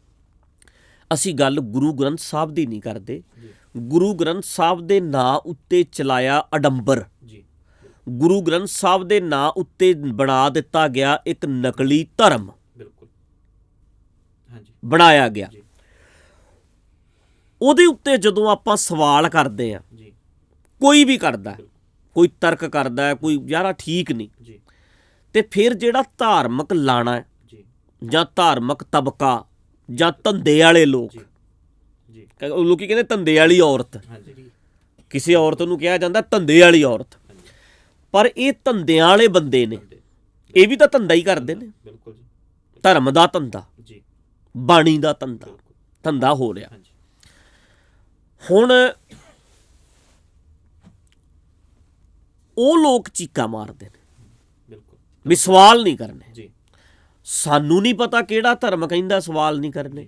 ਅਸੀਂ ਗੱਲ ਗੁਰੂ ਗ੍ਰੰਥ ਸਾਹਿਬ ਦੀ ਨਹੀਂ ਕਰਦੇ। ਜੀ ਗੁਰੂ ਗ੍ਰੰਥ ਸਾਹਿਬ ਦੇ ਨਾਂ ਉੱਤੇ ਚਲਾਇਆ ਅਡੰਬਰ, ਜੀ ਗੁਰੂ ਗ੍ਰੰਥ ਸਾਹਿਬ ਦੇ ਨਾਂ ਉੱਤੇ ਬਣਾ ਦਿੱਤਾ ਗਿਆ ਇੱਕ ਨਕਲੀ ਧਰਮ ਬਿਲਕੁਲ ਹਾਂਜੀ ਬਣਾਇਆ ਗਿਆ। ਜੀ ਉਹਦੇ ਉੱਤੇ ਜਦੋਂ ਆਪਾਂ ਸਵਾਲ ਕਰਦੇ ਹਾਂ, ਜੀ ਕੋਈ ਵੀ ਕਰਦਾ ਹੈ, ਕੋਈ ਤਰਕ ਕਰਦਾ ਹੈ, ਕੋਈ ਯਾਰਾ ਠੀਕ ਨਹੀਂ, ਜੀ ਤੇ ਫਿਰ ਜਿਹੜਾ ਧਾਰਮਿਕ ਲਾਣਾ ਹੈ ਜੀ ਜਾਂ ਧਾਰਮਿਕ ਤਬਕਾ ਜਾਂ ਧੰਦੇ ਵਾਲੇ ਲੋਕ, ਜੀ ਜੀ ਲੋਕੀ ਕਹਿੰਦੇ ਧੰਦੇ ਵਾਲੀ ਔਰਤ, ਹਾਂਜੀ ਜੀ ਕਿਸੇ ਔਰਤ ਨੂੰ ਕਿਹਾ ਜਾਂਦਾ ਧੰਦੇ ਵਾਲੀ ਔਰਤ, ਹਾਂਜੀ ਪਰ ਇਹ ਧੰਦਿਆਂ ਵਾਲੇ ਬੰਦੇ ਨੇ, ਇਹ ਵੀ ਤਾਂ ਧੰਦਾ ਹੀ ਕਰਦੇ ਨੇ। ਬਿਲਕੁਲ ਜੀ ਧਰਮ ਦਾ ਧੰਦਾ, ਜੀ ਬਾਣੀ ਦਾ ਧੰਦਾ, ਬਿਲਕੁਲ ਧੰਦਾ ਹੋ ਰਿਹਾ। ਹਾਂਜੀ ਹੁਣ ਉਹ ਲੋਕ ਚੀਕਾਂ ਮਾਰਦੇ ਨੇ ਬਿਲਕੁਲ ਵੀ ਸਵਾਲ ਨਹੀਂ ਕਰਨੇ। ਜੀ ਸਾਨੂੰ ਨਹੀਂ ਪਤਾ ਕਿਹੜਾ ਧਰਮ ਕਹਿੰਦਾ ਸਵਾਲ ਨਹੀਂ ਕਰਨੇ,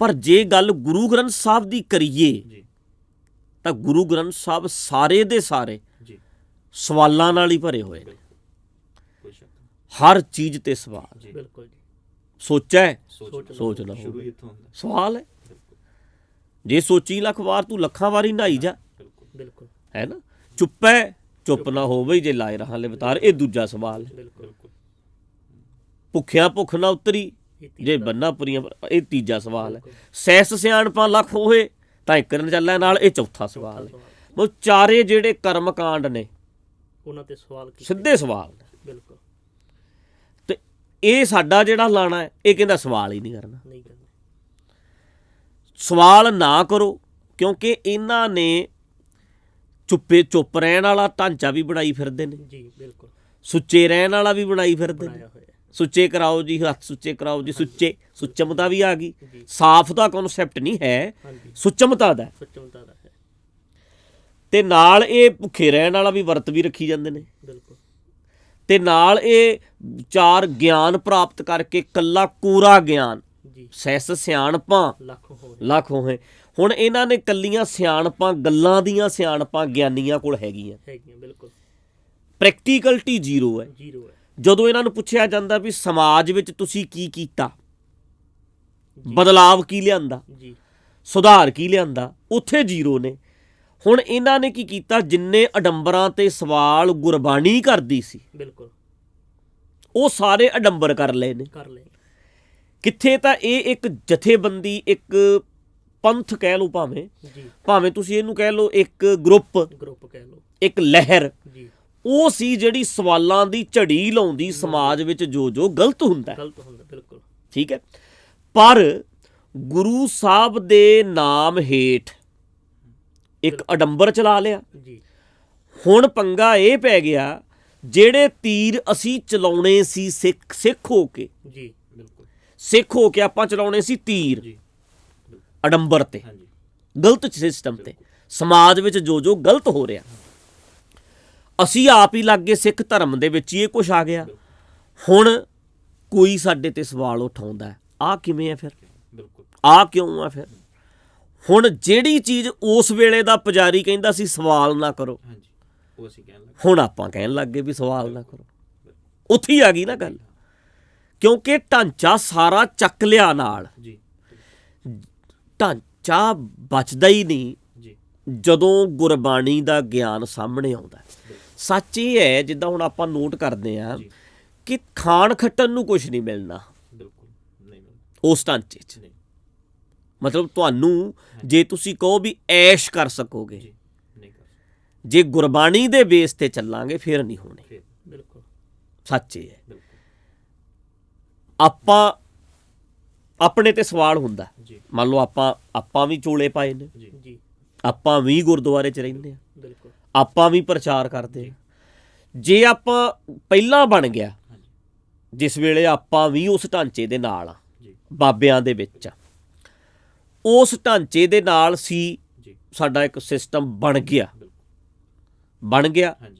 ਪਰ ਜੇ ਗੱਲ ਗੁਰੂ ਗ੍ਰੰਥ ਸਾਹਿਬ ਦੀ ਕਰੀਏ ਜੀ ਤਾਂ ਗੁਰੂ ਗ੍ਰੰਥ ਸਾਹਿਬ ਸਾਰੇ ਦੇ ਸਾਰੇ ਜੀ ਸਵਾਲਾਂ ਨਾਲ ਹੀ ਭਰੇ ਹੋਏ ਨੇ। ਬਿਲਕੁਲ ਕੋਈ ਸ਼ੱਕ ਨਹੀਂ ਹਰ ਚੀਜ਼ ਤੇ ਸਵਾਲ। ਜੀ ਬਿਲਕੁਲ ਜੀ ਸੋਚਿਆ ਹੈ, ਸੋਚ ਸੋਚ ਲਓ, ਸ਼ੁਰੂ ਹੀ ਇੱਥੋਂ ਹੁੰਦਾ ਸਵਾਲ ਹੈ। ਬਿਲਕੁਲ ਜੇ ਸੋਚੀ ਲੱਖ ਵਾਰ ਤੂੰ ਲੱਖਾਂ ਵਾਰੀ ਨਹਾਈ ਜਾ, ਬਿਲਕੁਲ ਬਿਲਕੁਲ ਹੈ ਨਾ। ਚੁੱਪ ਹੈ, ਚੁੱਪ ਨਾ ਹੋ ਬਈ ਜੇ ਲਾਏ ਰਹਾ ਲਵਤਾਰ, ਇਹ ਦੂਜਾ ਸਵਾਲ ਹੈ। ਬਿਲਕੁਲ ਭੁੱਖਿਆਂ ਭੁੱਖ ਨਾ ਉਤਰੀ ਜੇ ਬੰਨਾ ਪੁਰੀਆਂ, ਇਹ ਤੀਜਾ ਸਵਾਲ ਹੈ। ਸੈਸ ਸਿਆਣਪਾਂ ਲੱਖ ਹੋਏ ਤਾਂ ਇੱਕ ਨ ਚੱਲਿਆ ਨਾਲ, ਇਹ ਚੌਥਾ ਸਵਾਲ ਹੈ। ਉਹ ਚਾਰੇ ਜਿਹੜੇ ਕਰਮ ਕਾਂਡ ਨੇ ਉਹਨਾਂ ਤੇ ਸਵਾਲ ਕੀਤੇ ਸਿੱਧੇ ਸਵਾਲ ਨੇ। ਬਿਲਕੁਲ ਤੇ ਇਹ ਸਾਡਾ ਜਿਹੜਾ ਲਾਣਾ ਹੈ, ਇਹ ਕਹਿੰਦਾ ਸਵਾਲ ਹੀ ਨਹੀਂ ਕਰਨਾ। ਨਹੀਂ ਕਰਨਾ। ਸਵਾਲ ਨਾ ਕਰੋ, ਕਿਉਂਕਿ ਇਹਨਾਂ ਨੇ ਚੁੱਪ ਰਹਿਣ ਵਾਲਾ ਢਾਂਚਾ ਵੀ ਬਣਾਈ ਫਿਰਦੇ ਨੇ, ਜੀ ਬਿਲਕੁਲ। ਸੁੱਚੇ ਰਹਿਣ ਵਾਲਾ ਵੀ ਬਣਾਈ ਫਿਰਦੇ ਨੇ। ਬਣਾਇਆ ਹੋਇਆ। ਸੁੱਚੇ ਕਰਾਓ ਜੀ, ਹੱਥ ਸੁੱਚੇ ਕਰਾਓ ਜੀ, ਸੁੱਚਮਤਾ ਵੀ ਆ ਗਈ। ਜੀ। ਸਾਫ਼ ਦਾ ਕਨਸੈਪਟ ਨਹੀਂ ਹੈ, ਹਾਂਜੀ। ਸੁੱਚਮਤਾ ਦਾ। ਸੱਚਮਤਾ ਦਾ ਹੈ। ਤੇ ਨਾਲ ਇਹ ਭੁੱਖੇ ਰਹਿਣ ਵਾਲਾ ਵੀ ਵਰਤ ਵੀ ਰੱਖੀ ਜਾਂਦੇ ਨੇ, ਬਿਲਕੁਲ। ਤੇ ਨਾਲ ਇਹ 4 ਗਿਆਨ ਪ੍ਰਾਪਤ ਕਰਕੇ ਕੱਲਾ ਕੋਰਾ ਗਿਆਨ, ਜੀ। ਸੈਸ ਸਿਆਣਪਾਂ ਲੱਖ ਹੋਏ। ਹੁਣ ਇਹਨਾਂ ਨੇ ਕੱਲੀਆਂ ਸਿਆਣਪਾਂ, ਗੱਲਾਂ ਦੀਆਂ ਸਿਆਣਪਾਂ ਗਿਆਨੀਆਂ ਕੋਲ ਹੈਗੀਆਂ, ਬਿਲਕੁਲ। ਪ੍ਰੈਕਟੀਕਲਟੀ ਜ਼ੀਰੋ ਹੈ। ਜ਼ੀਰੋ ਹੈ। ਜਦੋਂ ਇਹਨਾਂ ਨੂੰ ਪੁੱਛਿਆ ਜਾਂਦਾ ਵੀ ਸਮਾਜ ਵਿੱਚ ਤੁਸੀਂ ਕੀ ਕੀਤਾ, ਬਦਲਾਵ ਕੀ ਲਿਆਂਦਾ, ਜੀ। ਸੁਧਾਰ ਕੀ ਲਿਆਂਦਾ, ਉੱਥੇ ਜ਼ੀਰੋ ਨੇ। ਹੁਣ ਇਹਨਾਂ ਨੇ ਕੀ ਕੀਤਾ, ਜਿੰਨੇ ਅਡੰਬਰਾਂ ਤੇ ਸਵਾਲ ਗੁਰਬਾਣੀ ਕਰਦੀ ਸੀ, ਬਿਲਕੁਲ, ਉਹ ਸਾਰੇ ਅਡੰਬਰ ਕਰ ਲਏ ਨੇ। ਕਰ ਲਏ। ਕਿੱਥੇ ਤਾਂ ਇਹ ਇੱਕ ਜਥੇਬੰਦੀ, ਇੱਕ ਪੰਥ ਕਹਿ ਲਓ, ਭਾਵੇਂ ਤੁਸੀਂ ਇਹਨੂੰ ਕਹਿ ਲਓ ਇੱਕ ਗਰੁੱਪ ਕਹਿ ਲਓ, ਇੱਕ ਲਹਿਰ, ਜੀ। ਉਹ ਸੀ ਜਿਹੜੀ ਸਵਾਲਾਂ ਦੀ ਝੜੀ ਲਾਉਂਦੀ ਸਮਾਜ ਵਿੱਚ ਜੋ ਗਲਤ ਹੁੰਦਾ। ਬਿਲਕੁਲ। ਠੀਕ ਹੈ। ਪਰ ਗੁਰੂ ਸਾਹਿਬ ਦੇ ਨਾਮ ਹੇਠ ਇੱਕ ਅਡੰਬਰ ਚਲਾ ਲਿਆ। ਜੀ। ਹੁਣ ਪੰਗਾ ਇਹ ਪੈ ਗਿਆ, ਜਿਹੜੇ ਤੀਰ ਅਸੀਂ ਚਲਾਉਣੇ ਸੀ ਸਿੱਖ ਹੋ ਕੇ, ਜੀ ਬਿਲਕੁਲ, ਸਿੱਖ ਹੋ ਕੇ ਆਪਾਂ ਚਲਾਉਣੇ ਸੀ ਤੀਰ ਅਡੰਬਰ ਤੇ, ਗਲਤ ਸਿਸਟਮ ਤੇ, ਸਮਾਜ ਵਿੱਚ ਜੋ ਗਲਤ ਹੋ ਰਿਹਾ, ਅਸੀਂ ਆਪ ਹੀ ਲੱਗ ਗਏ ਸਿੱਖ ਧਰਮ ਦੇ ਵਿੱਚ ਹੀ ਇਹ ਕੁਛ ਆ ਗਿਆ। ਹੁਣ ਕੋਈ ਸਾਡੇ ਤੇ ਸਵਾਲ ਉਠਾਉਂਦਾ, ਆਹ ਕਿਵੇਂ ਹੈ ਫਿਰ, ਆਹ ਕਿਉਂ ਆ ਫਿਰ। ਹੁਣ ਜਿਹੜੀ ਚੀਜ਼ ਉਸ ਵੇਲੇ ਦਾ ਪੁਜਾਰੀ ਕਹਿੰਦਾ ਸੀ ਸਵਾਲ ਨਾ ਕਰੋ, ਹੁਣ ਆਪਾਂ ਕਹਿਣ ਲੱਗ ਗਏ ਵੀ ਸਵਾਲ ਨਾ ਕਰੋ। ਉੱਥੇ ਹੀ ਆ ਗਈ ਨਾ ਗੱਲ, ਕਿਉਂਕਿ ਢਾਂਚਾ ਸਾਰਾ ਚੱਕ ਲਿਆ ਨਾਲ। ਢਾਂਚਾ ਬਚਦਾ ਹੀ ਨਹੀਂ ਜਦੋਂ ਗੁਰਬਾਣੀ ਦਾ ਗਿਆਨ ਸਾਹਮਣੇ ਆਉਂਦਾ। ਸੱਚ ਇਹ ਹੈ, ਜਿੱਦਾਂ ਹੁਣ ਆਪਾਂ ਨੋਟ ਕਰਦੇ ਹਾਂ ਕਿ ਖਾਣ ਖੱਟਣ ਨੂੰ ਕੁਝ ਨਹੀਂ ਮਿਲਣਾ ਉਸ ਢਾਂਚੇ 'ਚ। ਮਤਲਬ ਤੁਹਾਨੂੰ ਜੇ ਤੁਸੀਂ ਕਹੋ ਵੀ ਐਸ਼ ਕਰ ਸਕੋਗੇ, ਜੇ ਗੁਰਬਾਣੀ ਦੇ ਬੇਸ ਤੇ ਚੱਲਾਂਗੇ ਫਿਰ ਨਹੀਂ ਹੋਣੇ। ਸੱਚ ਇਹ ਹੈ। ਆਪਾਂ ਆਪਣੇ ਤੇ ਸਵਾਲ ਹੁੰਦਾ, ਮੰਨ ਲਓ ਆਪਾਂ ਵੀ ਚੋਲੇ ਪਾਏ ਨੇ, ਆਪਾਂ ਵੀ ਗੁਰਦੁਆਰੇ 'ਚ ਰਹਿੰਦੇ ਹਾਂ, ਆਪਾਂ ਵੀ ਪ੍ਰਚਾਰ ਕਰਦੇ ਹਾਂ। ਜੇ ਆਪਾਂ ਪਹਿਲਾਂ ਬਣ ਗਿਆ, ਜਿਸ ਵੇਲੇ ਆਪਾਂ ਵੀ ਉਸ ਢਾਂਚੇ ਦੇ ਨਾਲ ਆ, ਬਾਬਿਆਂ ਦੇ ਵਿੱਚ ਆ, ਉਸ ਢਾਂਚੇ ਦੇ ਨਾਲ ਸੀ, ਸਾਡਾ ਇੱਕ ਸਿਸਟਮ ਬਣ ਗਿਆ,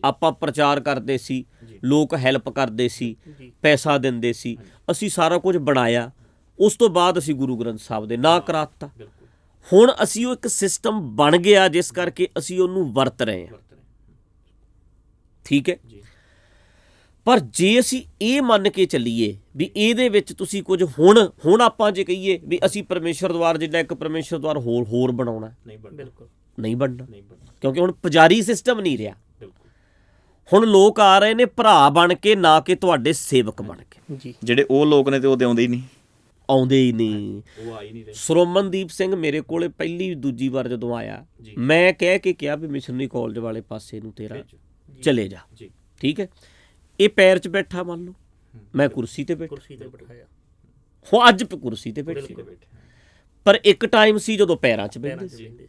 ਆਪਾਂ ਪ੍ਰਚਾਰ ਕਰਦੇ ਸੀ, ਲੋਕ ਹੈਲਪ ਕਰਦੇ ਸੀ, ਪੈਸਾ ਦਿੰਦੇ ਸੀ, ਅਸੀਂ ਸਾਰਾ ਕੁਝ ਬਣਾਇਆ। ਉਸ ਤੋਂ ਬਾਅਦ ਅਸੀਂ ਗੁਰੂ ਗ੍ਰੰਥ ਸਾਹਿਬ ਦੇ ਨਾਂ ਕਰਾਤਾ। ਹੁਣ ਅਸੀਂ ਉਹ ਇੱਕ ਸਿਸਟਮ ਬਣ ਗਿਆ, ਜਿਸ ਕਰਕੇ ਅਸੀਂ ਉਹਨੂੰ ਵਰਤ ਰਹੇ ਹਾਂ। ਠੀਕ ਹੈ। ਪਰ ਜੇ ਅਸੀਂ ਇਹ ਮੰਨ ਕੇ ਚੱਲੀਏ ਵੀ ਇਹਦੇ ਵਿੱਚ ਤੁਸੀਂ ਕੁਝ ਹੁਣ ਆਪਾਂ ਜੇ ਕਹੀਏ ਵੀ ਅਸੀਂ ਪਰਮੇਸ਼ਰ ਦੁਆਰ ਜਿੱਦਾਂ ਇੱਕ ਪਰਮੇਸ਼ਰ ਦੁਆਰ ਹੋਰ ਬਣਾਉਣਾ, ਨਹੀਂ ਬਣਨਾ, ਕਿਉਂਕਿ ਹੁਣ ਪੁਜਾਰੀ ਸਿਸਟਮ ਨਹੀਂ ਰਿਹਾ। ਹੁਣ ਲੋਕ ਆ ਰਹੇ ਨੇ ਭਰਾ ਬਣ ਕੇ, ਨਾ ਕਿ ਤੁਹਾਡੇ ਸੇਵਕ ਬਣ ਕੇ। ਜਿਹੜੇ ਉਹ ਲੋਕ ਨੇ ਤੇ ਉਹ ਤੇ ਆਉਂਦੇ ਹੀ ਨਹੀਂ। ਸੁਰਮਨਦੀਪ ਸਿੰਘ ਮੇਰੇ ਕੋਲੇ ਪਹਿਲੀ ਦੂਜੀ ਵਾਰ ਜਦੋਂ ਆਇਆ, ਮੈਂ ਕਹਿ ਕੇ ਕਿਹਾ ਵੀ ਮਿਸ਼ਨਰੀ ਕਾਲਜ ਵਾਲੇ ਪਾਸੇ ਨੂੰ ਤੇਰਾ ਚਲੇ ਜਾ। ਠੀਕ ਹੈ। ਇਹ ਪੈਰ 'ਚ ਬੈਠਾ, ਮੰਨ ਲਓ ਮੈਂ ਕੁਰਸੀ ਤੇ ਬਿਠਾਇਆ, ਹੁਣ ਅੱਜ ਕੁਰਸੀ ਤੇ ਬੈਠੇ, ਪਰ ਇੱਕ ਟਾਈਮ ਸੀ ਜਦੋਂ ਪੈਰਾਂ 'ਚ ਬੈਠਦੇ ਸੀ।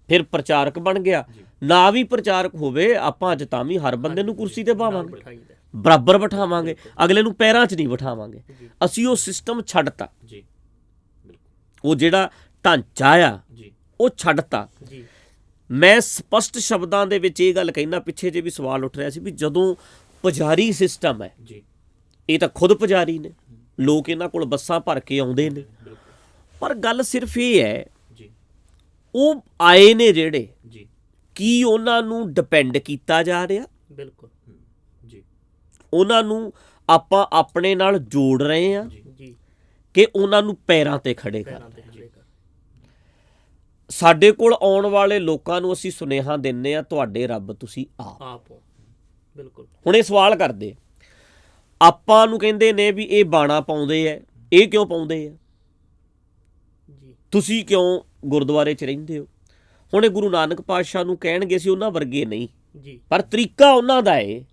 ਫਿਰ ਪ੍ਰਚਾਰਕ ਬਣ ਗਿਆ। ਨਾ ਵੀ ਪ੍ਰਚਾਰਕ ਹੋਵੇ, ਆਪਾਂ ਅੱਜ ਤਾਂ ਵੀ ਹਰ ਬੰਦੇ ਨੂੰ ਕੁਰਸੀ ਤੇ ਬਾਵਾਂਗੇ, ਬਰਾਬਰ ਬਿਠਾਵਾਂਗੇ, ਅਗਲੇ ਨੂੰ ਪੈਰਾਂ 'ਚ ਨਹੀਂ ਬਿਠਾਵਾਂਗੇ। ਅਸੀਂ ਉਹ ਸਿਸਟਮ ਛੱਡਤਾ, ਉਹ ਜਿਹੜਾ ਢਾਂਚਾ ਆ ਉਹ ਛੱਡਤਾ। ਮੈਂ ਸਪਸ਼ਟ ਸ਼ਬਦਾਂ ਦੇ ਵਿੱਚ ਇਹ ਗੱਲ ਕਹਿਣਾ, ਪਿੱਛੇ ਜੇ ਵੀ ਸਵਾਲ ਉੱਠ ਰਿਹਾ ਸੀ ਵੀ ਜਦੋਂ ਪੁਜਾਰੀ ਸਿਸਟਮ ਹੈ, ਇਹ ਤਾਂ ਖੁਦ ਪੁਜਾਰੀ ਨੇ, ਲੋਕ ਇਹਨਾਂ ਕੋਲ ਬੱਸਾਂ ਭਰ ਕੇ ਆਉਂਦੇ ਨੇ, ਪਰ ਗੱਲ ਸਿਰਫ ਇਹ ਹੈ ਉਹ ਆਏ ਨੇ ਜਿਹੜੇ, ਕੀ ਉਹਨਾਂ ਨੂੰ ਡਿਪੈਂਡ ਕੀਤਾ ਜਾ ਰਿਹਾ, ਉਹਨਾਂ ਨੂੰ ਆਪਾਂ ਆਪਣੇ ਨਾਲ ਜੋੜ ਰਹੇ ਹਾਂ ਕਿ ਉਹਨਾਂ ਨੂੰ ਪੈਰਾਂ ਤੇ ਖੜੇ ਕਰ। ਸਾਡੇ ਕੋਲ ਆਉਣ ਵਾਲੇ ਲੋਕਾਂ ਨੂੰ ਅਸੀਂ ਸੁਨੇਹਾ ਦਿੰਦੇ ਹਾਂ, ਤੁਹਾਡੇ ਰੱਬ ਤੁਸੀਂ ਆਪ ਹੋ। ਹੁਣ ਇਹ ਸਵਾਲ ਕਰਦੇ, ਆਪਾਂ ਨੂੰ ਕਹਿੰਦੇ ਨੇ ਵੀ ਇਹ ਬਾਣਾ ਪਾਉਂਦੇ ਆ, ਇਹ ਕਿਉਂ ਪਾਉਂਦੇ ਆ, ਤੁਸੀਂ ਕਿਉਂ ਗੁਰਦੁਆਰੇ 'ਚ ਰਹਿੰਦੇ ਹੋ। ਹੁਣ ਇਹ ਗੁਰੂ ਨਾਨਕ ਪਾਤਸ਼ਾਹ ਨੂੰ ਕਹਿਣਗੇ ਸੀ ਉਹਨਾਂ ਵਰਗੇ ਨਹੀਂ, ਪਰ ਤਰੀਕਾ ਉਹਨਾਂ ਦਾ ਹੈ।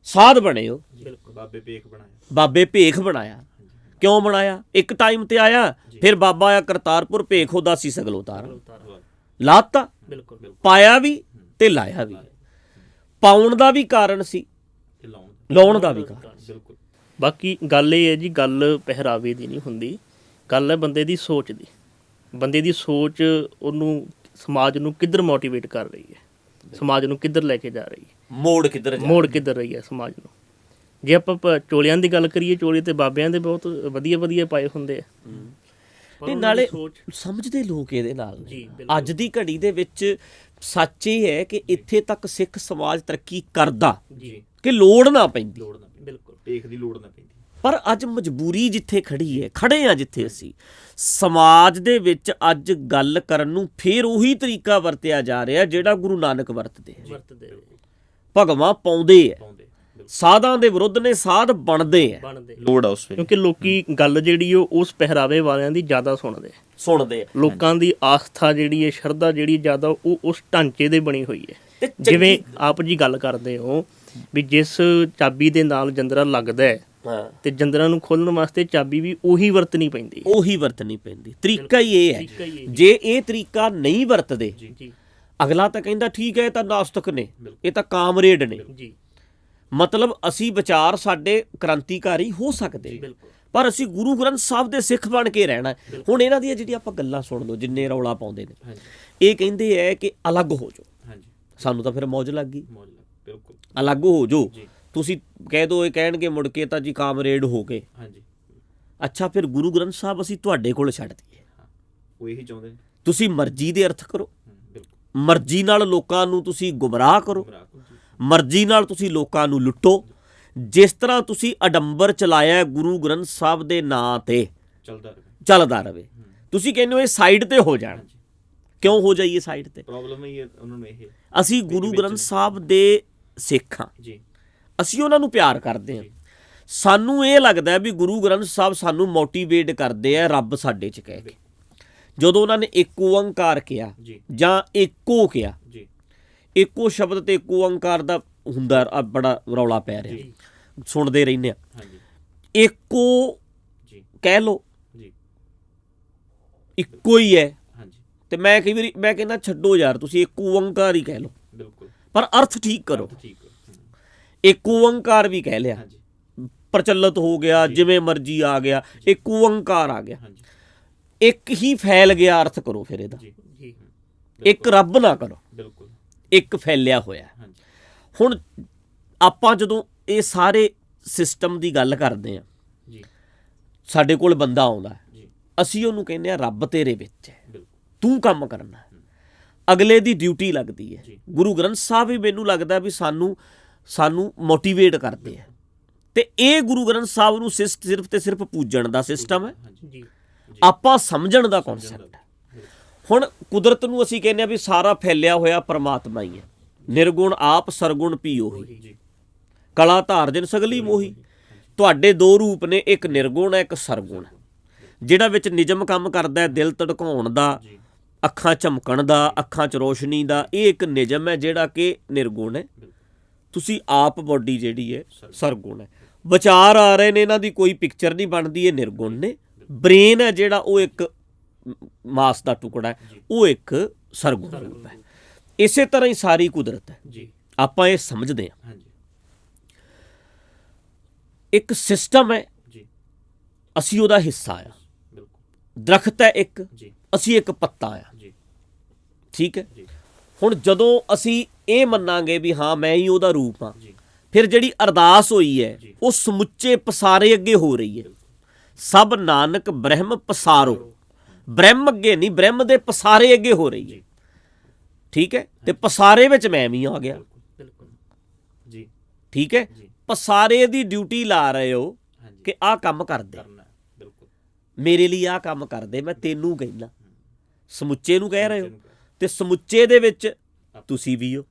ਸਾਧ ਬਣੇ ਹੋ, ਬਿਲਕੁਲ ਬਾਬੇ ਭੇਖ ਬਣਾਇਆ। ਕਿਉਂ ਬਣਾਇਆ? ਇੱਕ ਟਾਈਮ ਤੇ ਆਇਆ, ਫਿਰ ਬਾਬਾ ਆਇਆ ਕਰਤਾਰਪੁਰ, ਭੇਖ ਉਦਾਸੀ ਸਗਲ ਉਤਾਰਾ, ਲਾਤਾ, ਬਿਲਕੁਲ ਪਾਇਆ ਵੀ ਤੇ ਲਾਇਆ ਵੀ। ਪਾਉਣ ਦਾ ਵੀ ਕਾਰਨ ਸੀ, ਲਾਉਣ ਦਾ ਵੀ ਕਾਰਨ। ਬਾਕੀ ਗੱਲ ਇਹ ਹੈ ਜੀ, ਗੱਲ ਪਹਿਰਾਵੇ ਦੀ ਨਹੀਂ ਹੁੰਦੀ, ਗੱਲ ਹੈ ਬੰਦੇ ਦੀ ਸੋਚ ਦੀ। ਬੰਦੇ ਦੀ ਸੋਚ ਉਹਨੂੰ ਸਮਾਜ ਨੂੰ ਕਿੱਧਰ ਮੋਟੀਵੇਟ ਕਰ ਰਹੀ ਹੈ, ਸਮਾਜ ਨੂੰ ਕਿੱਧਰ ਲੈ ਕੇ ਜਾ ਰਹੀ ਹੈ, ਮੋੜ ਕਿੱਧਰ ਮੋੜ ਕਿੱਧਰ ਰਹੀ ਹੈ ਸਮਾਜ ਨੂੰ। ਜੇ ਆਪਾਂ ਚੋਲਿਆਂ ਦੀ ਗੱਲ ਕਰੀਏ, ਚੋਲੇ ਤੇ ਬਾਬਿਆਂ ਦੇ ਬਹੁਤ ਵਧੀਆ ਵਧੀਆ ਪਾਏ ਹੁੰਦੇ ਆ। ਨਹੀਂ, ਨਾਲੇ ਸਮਝਦੇ ਲੋਕ ਇਹਦੇ ਨਾਲ ਨੇ। ਅੱਜ ਦੀ ਘੜੀ ਦੇ ਵਿੱਚ ਸੱਚ ਇਹ ਹੈ ਕਿ ਇੱਥੇ ਤੱਕ ਸਿੱਖ ਸਮਾਜ ਤਰੱਕੀ ਕਰਦਾ ਕਿ ਲੋੜ ਨਾ ਪੈਂਦੀ, ਬਿਲਕੁਲ ਭੇਖ ਦੀ ਲੋੜ ਨਾ ਪੈਂਦੀ। ਪਰ ਅੱਜ ਮਜਬੂਰੀ ਜਿੱਥੇ ਖੜੀ ਹੈ, ਖੜੇ ਆ ਜਿੱਥੇ ਅਸੀਂ, ਸਮਾਜ ਦੇ ਵਿੱਚ ਅੱਜ ਗੱਲ ਕਰਨ ਨੂੰ ਫੇਰ ਉਹੀ ਤਰੀਕਾ ਵਰਤਿਆ ਜਾ ਰਿਹਾ ਜਿਹੜਾ ਗੁਰੂ ਨਾਨਕ ਵਰਤਦੇ ਆ। ਭਗਵਾਂ ਪਾਉਂਦੇ ਆ, ਸਾਧਾਂ ਦੇ ਵਿਰੁੱਧ ਨੇ, ਸਾਧ ਬਣਦੇ ਆ, ਲੋੜ ਆ ਉਸ ਵੇਲੇ, ਕਿਉਂਕਿ ਲੋਕੀ ਗੱਲ ਜਿਹੜੀ ਉਹ ਉਸ ਪਹਿਰਾਵੇ ਵਾਲਿਆਂ ਦੀ ਜ਼ਿਆਦਾ ਸੁਣਦੇ ਆ। ਸੁਣਦੇ ਆ। ਲੋਕਾਂ ਦੀ ਆਸਥਾ ਜਿਹੜੀ ਹੈ, ਸ਼ਰਧਾ ਜਿਹੜੀ ਜ਼ਿਆਦਾ ਉਹ ਉਸ ਢਾਂਚੇ ਦੇ ਬਣੀ ਹੋਈ ਹੈ। ਤੇ ਜਿਵੇਂ ਆਪ ਜੀ ਗੱਲ ਕਰਦੇ ਹੋ ਵੀ ਜਿਸ ਚਾਬੀ ਦੇ ਨਾਲ ਜੰਦਰਾ ਲੱਗਦਾ ਹੈ, ਹਾਂ, ਤੇ ਜੰਦਰਾਂ ਨੂੰ ਖੋਲਣ ਵਾਸਤੇ ਚਾਬੀ ਵੀ ਉਹੀ ਵਰਤਣੀ ਪੈਂਦੀ ਹੈ। ਉਹੀ ਵਰਤਣੀ ਪੈਂਦੀ। ਤਰੀਕਾ ਹੀ ਇਹ ਹੈ। ਜੇ ਇਹ ਤਰੀਕਾ ਨਹੀਂ ਵਰਤਦੇ, ਜੀ ਅਗਲਾ ਤਾਂ ਕਹਿੰਦਾ ਠੀਕ ਹੈ, ਇਹ ਤਾਂ ਨਾਸਤਕ ਨੇ, ਇਹ ਤਾਂ ਕਾਮਰੇਡ ਨੇ। ਜੀ ਮਤਲਬ ਅਸੀਂ ਵਿਚਾਰ ਸਾਡੇ ਕ੍ਰਾਂਤੀਕਾਰੀ ਹੋ ਸਕਦੇ, ਪਰ ਅਸੀਂ ਗੁਰੂ ਗ੍ਰੰਥ ਸਾਹਿਬ ਦੇ ਸਿੱਖ ਬਣ ਕੇ ਰਹਿਣਾ। ਹੁਣ ਇਹਨਾਂ ਦੀਆਂ ਜਿਹੜੀ ਆਪਾਂ ਗੱਲਾਂ ਸੁਣ ਲਓ, ਜਿੰਨੇ ਰੌਲਾ ਪਾਉਂਦੇ ਨੇ, ਇਹ ਕਹਿੰਦੇ ਹੈ ਕਿ ਅਲੱਗ ਹੋ ਜਾਓ। ਸਾਨੂੰ ਤਾਂ ਫਿਰ ਮੌਜ ਲੱਗ ਗਈ, ਅਲੱਗ ਹੋ ਜਾਓ। ਤੁਸੀਂ ਕਹਿ ਦਿਓ, ਇਹ ਕਹਿਣਗੇ ਮੁੜ ਕੇ ਤਾਂ ਜੀ ਕਾਮਰੇਡ ਹੋ ਗਏ। ਅੱਛਾ, ਫਿਰ ਗੁਰੂ ਗ੍ਰੰਥ ਸਾਹਿਬ ਅਸੀਂ ਤੁਹਾਡੇ ਕੋਲ ਛੱਡ ਦਈਏ, ਉਹ ਇਹੀ ਚਾਹੁੰਦੇ ਨੇ। ਤੁਸੀਂ ਮਰਜ਼ੀ ਦੇ ਅਰਥ ਕਰੋ, ਮਰਜ਼ੀ ਨਾਲ ਲੋਕਾਂ ਨੂੰ ਤੁਸੀਂ ਗੁੰਮਰਾਹ ਕਰੋ, ਮਰਜ਼ੀ ਨਾਲ ਤੁਸੀਂ ਲੋਕਾਂ ਨੂੰ ਲੁੱਟੋ। ਜਿਸ ਤਰ੍ਹਾਂ ਤੁਸੀਂ ਅਡੰਬਰ ਚਲਾਇਆ ਗੁਰੂ ਗ੍ਰੰਥ ਸਾਹਿਬ ਦੇ ਨਾਂ ਤੇ, ਚੱਲਦਾ ਰਵੇ। ਤੁਸੀਂ ਕਹਿੰਦੇ ਹੋ ਇਹ ਸਾਈਡ ਤੇ ਹੋ ਜਾਣ, ਕਿਉਂ ਹੋ ਜਾਈਏ ਸਾਈਡ ਤੇ? ਪ੍ਰੋਬਲਮ ਹੀ ਹੈ ਉਹਨਾਂ ਨੂੰ ਇਹ। ਅਸੀਂ ਗੁਰੂ ਗ੍ਰੰਥ ਸਾਹਿਬ ਦੇ ਸਿੱਖ ਹਾਂ ਜੀ, ਅਸੀਂ ਉਹਨਾਂ ਨੂੰ ਪਿਆਰ ਕਰਦੇ ਹਾਂ। ਸਾਨੂੰ ਇਹ ਲੱਗਦਾ ਵੀ ਗੁਰੂ ਗ੍ਰੰਥ ਸਾਹਿਬ ਸਾਨੂੰ ਮੋਟੀਵੇਟ ਕਰਦੇ ਆ ਰੱਬ ਸਾਡੇ 'ਚ ਕਹਿ ਕੇ। ਜਦੋਂ ਉਹਨਾਂ ਨੇ ਏਕ ਓੰਕਾਰ ਕਿਹਾ ਜਾਂ ਏਕੋ ਕਿਹਾ, ਏਕੋ ਸ਼ਬਦ ਤੇ ਏਕ ਓੰਕਾਰ ਦਾ ਹੁੰਦਾ ਬੜਾ ਰੌਲਾ ਪੈ ਰਿਹਾ, ਸੁਣਦੇ ਰਹਿੰਦੇ ਆ। ਏਕੋ ਕਹਿ ਲਓ, ਇੱਕੋ ਹੀ ਹੈ। ਤੇ ਮੈਂ ਕਈ ਵਾਰੀ ਮੈਂ ਕਹਿੰਦਾ ਛੱਡੋ ਯਾਰ, ਤੁਸੀਂ ਏਕ ਓੰਕਾਰ ਹੀ ਕਹਿ ਲਓ, ਪਰ ਅਰਥ ਠੀਕ ਕਰੋ। ਏਕ ਓੰਕਾਰ ਵੀ ਕਹਿ ਲਿਆ, ਪ੍ਰਚਲਿਤ ਹੋ ਗਿਆ, ਜਿਵੇਂ ਮਰਜ਼ੀ ਆ ਗਿਆ, ਏਕ ਓੰਕਾਰ ਆ ਗਿਆ, ਇੱਕ ਹੀ ਫੈਲ ਗਿਆ। ਅਰਥ ਕਰੋ ਫਿਰ ਇਹਦਾ, ਇੱਕ ਰੱਬ ਨਾ ਕਰੋ, ਇੱਕ ਫੈਲਿਆ ਹੋਇਆ। ਹੁਣ ਆਪਾਂ ਜਦੋਂ ਇਹ ਸਾਰੇ ਸਿਸਟਮ ਦੀ ਗੱਲ ਕਰਦੇ ਹਾਂ, ਸਾਡੇ ਕੋਲ ਬੰਦਾ ਆਉਂਦਾ, ਅਸੀਂ ਉਹਨੂੰ ਕਹਿੰਦੇ ਹਾਂ ਰੱਬ ਤੇਰੇ ਵਿੱਚ ਹੈ, ਤੂੰ ਕੰਮ ਕਰਨਾ। ਅਗਲੇ ਦੀ ਡਿਊਟੀ ਲੱਗਦੀ ਹੈ। ਗੁਰੂ ਗ੍ਰੰਥ ਸਾਹਿਬ ਵੀ ਮੈਨੂੰ ਲੱਗਦਾ ਵੀ ਸਾਨੂੰ ਮੋਟੀਵੇਟ ਕਰਦੇ ਆ। ਤੇ ਇਹ ਗੁਰੂ ਗ੍ਰੰਥ ਸਾਹਿਬ ਨੂੰ ਸਿਰਫ ਤੇ ਸਿਰਫ ਪੂਜਣ ਦਾ ਸਿਸਟਮ ਹੈ, ਆਪਾਂ ਸਮਝਣ ਦਾ ਕਨਸੈਪਟ ਹੈ। ਹੁਣ ਕੁਦਰਤ ਨੂੰ ਅਸੀਂ ਕਹਿੰਦੇ ਆ ਵੀ ਸਾਰਾ ਫੈਲਿਆ ਹੋਇਆ ਪਰਮਾਤਮਾ ਹੀ ਹੈ, ਨਿਰਗੁਣ ਆਪ ਸਰਗੁਣ ਭੀ ਉਹੀ, ਕਲਾ ਧਾਰ ਜਿਨ ਸਗਲੀ ਮੋਹੀ। ਤੁਹਾਡੇ ਦੋ ਰੂਪ ਨੇ, ਇੱਕ ਨਿਰਗੁਣ ਹੈ, ਇੱਕ ਸਰਗੁਣ ਹੈ। ਜਿਹੜਾ ਵਿੱਚ ਨਿਯਮ ਕੰਮ ਕਰਦਾ ਹੈ, ਦਿਲ ਧੜਕਾਉਣ ਦਾ, ਅੱਖਾਂ ਝਮਕਣ ਦਾ, ਅੱਖਾਂ 'ਚ ਰੋਸ਼ਨੀ ਦਾ, ਇਹ ਇੱਕ ਨਿਯਮ ਹੈ ਜਿਹੜਾ ਕਿ ਨਿਰਗੁਣ ਹੈ। ਤੁਸੀਂ ਆਪ ਬੋਡੀ ਜਿਹੜੀ ਹੈ ਸਰਗੁਣ ਹੈ। ਵਿਚਾਰ ਆ ਰਹੇ ਨੇ, ਇਹਨਾਂ ਦੀ ਕੋਈ ਪਿਕਚਰ ਨਹੀਂ ਬਣਦੀ, ਇਹ ਨਿਰਗੁਣ ਨੇ। ਬ੍ਰੇਨ ਹੈ ਜਿਹੜਾ, ਉਹ ਇੱਕ ਮਾਸ ਦਾ ਟੁਕੜਾ ਹੈ, ਉਹ ਇੱਕ ਸਰਗੁਣ ਰੂਪ ਹੈ। ਇਸੇ ਤਰ੍ਹਾਂ ਹੀ ਸਾਰੀ ਕੁਦਰਤ ਹੈ, ਆਪਾਂ ਇਹ ਸਮਝਦੇ ਹਾਂ। ਇੱਕ ਸਿਸਟਮ ਹੈ, ਅਸੀਂ ਉਹਦਾ ਹਿੱਸਾ ਆ। ਦਰਖਤ ਹੈ ਇੱਕ, ਅਸੀਂ ਇੱਕ ਪੱਤਾ ਆ। ਠੀਕ ਹੈ। ਹੁਣ ਜਦੋਂ ਅਸੀਂ ਇਹ ਮੰਨਾਂਗੇ ਵੀ ਹਾਂ ਮੈਂ ਹੀ ਉਹਦਾ ਰੂਪ ਹਾਂ, ਫਿਰ ਜਿਹੜੀ ਅਰਦਾਸ ਹੋਈ ਹੈ ਉਹ ਸਮੁੱਚੇ ਪਸਾਰੇ ਅੱਗੇ ਹੋ ਰਹੀ ਹੈ। ਸਭ ਨਾਨਕ ਬ੍ਰਹਮ ਪਸਾਰੋ, ਬ੍ਰਹਮ ਅੱਗੇ ਨਹੀਂ, ਬ੍ਰਹਮ ਦੇ ਪਸਾਰੇ ਅੱਗੇ ਹੋ ਰਹੀ ਹੈ। ਠੀਕ ਹੈ। ਤੇ ਪਸਾਰੇ ਵਿੱਚ ਮੈਂ ਵੀ ਆ ਗਿਆ। ਠੀਕ ਹੈ। ਪਸਾਰੇ ਦੀ ਡਿਊਟੀ ਲਾ ਰਹੇ ਹੋ ਕਿ ਆਹ ਕੰਮ ਕਰਦੇ, ਮੇਰੇ ਲਈ ਆਹ ਕੰਮ ਕਰਦੇ, ਮੈਂ ਤੈਨੂੰ ਕਹਿੰਦਾ, ਸਮੁੱਚੇ ਨੂੰ ਕਹਿ ਰਹੇ ਹੋ। ਤੇ ਸਮੁੱਚੇ ਦੇ ਵਿੱਚ ਤੁਸੀਂ ਵੀ ਹੋ,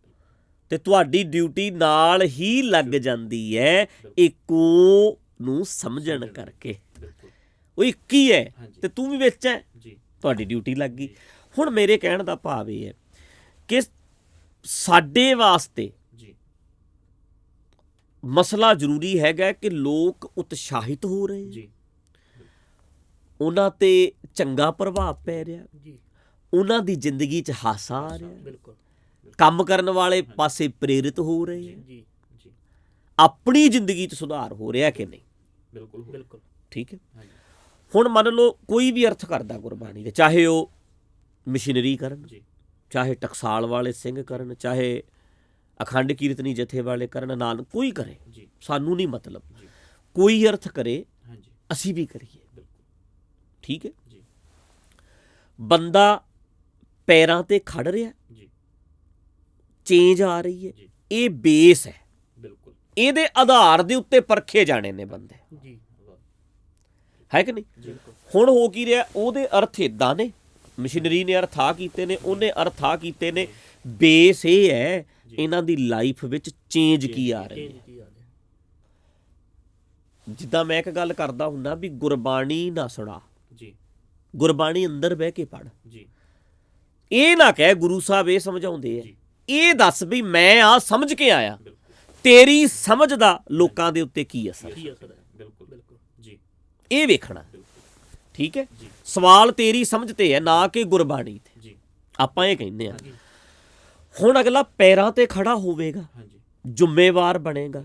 ਤੇ ਤੁਹਾਡੀ ਡਿਊਟੀ ਨਾਲ ਹੀ ਲੱਗ ਜਾਂਦੀ ਹੈ ਇੱਕੋ ਨੂੰ ਸਮਝਣ ਕਰਕੇ। ਉਹ ਇੱਕ ਹੀ ਹੈ ਤੇ ਤੂੰ ਵੀ ਵਿੱਚ ਹੈ, ਤੁਹਾਡੀ ਡਿਊਟੀ ਲੱਗ ਗਈ। ਹੁਣ ਮੇਰੇ ਕਹਿਣ ਦਾ ਭਾਵ ਇਹ ਹੈ ਕਿ ਸਾਡੇ ਵਾਸਤੇ ਮਸਲਾ ਜ਼ਰੂਰੀ ਹੈਗਾ ਕਿ ਲੋਕ ਉਤਸ਼ਾਹਿਤ ਹੋ ਰਹੇ, ਜੀ ਉਹਨਾਂ ਤੇ ਚੰਗਾ ਪ੍ਰਭਾਵ ਪੈ ਰਿਹਾ, ਜੀ ਉਹਨਾਂ ਦੀ ਜ਼ਿੰਦਗੀ 'ਚ ਹਾਸਾ ਆ ਰਿਹਾ, ਬਿਲਕੁਲ ਕੰਮ ਕਰਨ ਵਾਲੇ ਪਾਸੇ ਪ੍ਰੇਰਿਤ ਹੋ ਰਹੇ ਆ, ਜੀ ਜੀ ਆਪਣੀ ਜ਼ਿੰਦਗੀ 'ਚ ਸੁਧਾਰ ਹੋ ਰਿਹਾ ਕਿ ਨਹੀਂ। ਬਿਲਕੁਲ ਬਿਲਕੁਲ ਠੀਕ ਹੈ। ਹਾਂਜੀ ਹੁਣ ਮੰਨ ਲਓ ਕੋਈ ਵੀ ਅਰਥ ਕਰਦਾ ਗੁਰਬਾਣੀ ਦੇ, ਚਾਹੇ ਉਹ ਮਸ਼ੀਨਰੀ ਕਰਨ, ਜੀ ਚਾਹੇ ਟਕਸਾਲ ਵਾਲੇ ਸਿੰਘ ਕਰਨ, ਚਾਹੇ ਅਖੰਡ ਕੀਰਤਨੀ ਜਥੇ ਵਾਲੇ ਕਰਨ, ਨਾਨਕ ਕੋਈ ਕਰੇ, ਜੀ ਸਾਨੂੰ ਨਹੀਂ ਮਤਲਬ, ਜੀ ਕੋਈ ਅਰਥ ਕਰੇ ਹਾਂਜੀ ਅਸੀਂ ਵੀ ਕਰੀਏ। ਬਿਲਕੁਲ ਠੀਕ ਹੈ। ਜੀ ਬੰਦਾ ਪੈਰਾਂ ਤੇ ਖੜ ਰਿਹਾ, ਜੀ ਚੇਂਜ ਆ ਰਹੀ ਹੈ, ਜੀ ਇਹ ਬੇਸ ਹੈ, ਬਿਲਕੁਲ ਇਹਦੇ ਆਧਾਰ ਦੇ ਉੱਤੇ ਪਰਖੇ ਜਾਣੇ ਨੇ ਬੰਦੇ, ਜੀ ਹੈ ਕਿ ਨਹੀਂ। ਜੀ ਹੁਣ ਹੋ ਕੀ ਰਿਹਾ, ਉਹਦੇ ਅਰਥ ਇਦਾਂ ਨੇ, ਮਸ਼ੀਨਰੀ ਨੇ ਅਰਥ ਆ ਕੀਤੇ ਨੇ, ਉਹਨੇ ਅਰਥ ਆ ਕੀਤੇ ਨੇ, ਬੇਸ ਇਹ ਹੈ ਇਹਨਾਂ ਦੀ ਲਾਈਫ ਵਿੱਚ ਚੇਂਜ ਕੀ ਆ ਰਹੀ ਹੈ। ਕੀ ਆ ਰਿਹਾ ਜਿੱਦਾਂ ਮੈਂ ਇੱਕ ਗੱਲ ਕਰਦਾ ਹੁੰਦਾ ਵੀ ਗੁਰਬਾਣੀ ਨਾ ਸੁਣਾ, ਜੀ ਗੁਰਬਾਣੀ ਅੰਦਰ ਬਹਿ ਕੇ ਪੜ੍ਹ। ਜੀ ਇਹ ਨਾ ਕਹਿ ਗੁਰੂ ਸਾਹਿਬ ਇਹ ਸਮਝਾਉਂਦੇ ਆ, ਜੀ ਇਹ ਦੱਸ ਵੀ ਮੈਂ ਆ ਸਮਝ ਕੇ ਆਇਆ, ਬਿਲਕੁਲ ਤੇਰੀ ਸਮਝ ਦਾ ਲੋਕਾਂ ਦੇ ਉੱਤੇ ਕੀ ਅਸਰ, ਕੀ ਅਸਰ ਹੈ ਬਿਲਕੁਲ ਬਿਲਕੁਲ ਜੀ ਇਹ ਵੇਖਣਾ। ਬਿਲਕੁਲ ਠੀਕ ਹੈ। ਜੀ ਸਵਾਲ ਤੇਰੀ ਸਮਝ ਤੇ ਹੈ, ਨਾ ਕਿ ਗੁਰਬਾਣੀ ਤੇ। ਜੀ ਆਪਾਂ ਇਹ ਕਹਿੰਦੇ ਆ। ਹਾਂਜੀ ਹੁਣ ਅਗਲਾ ਪੈਰਾਂ ਤੇ ਖੜਾ ਹੋਵੇਗਾ, ਹਾਂਜੀ ਜ਼ਿੰਮੇਵਾਰ ਬਣੇਗਾ,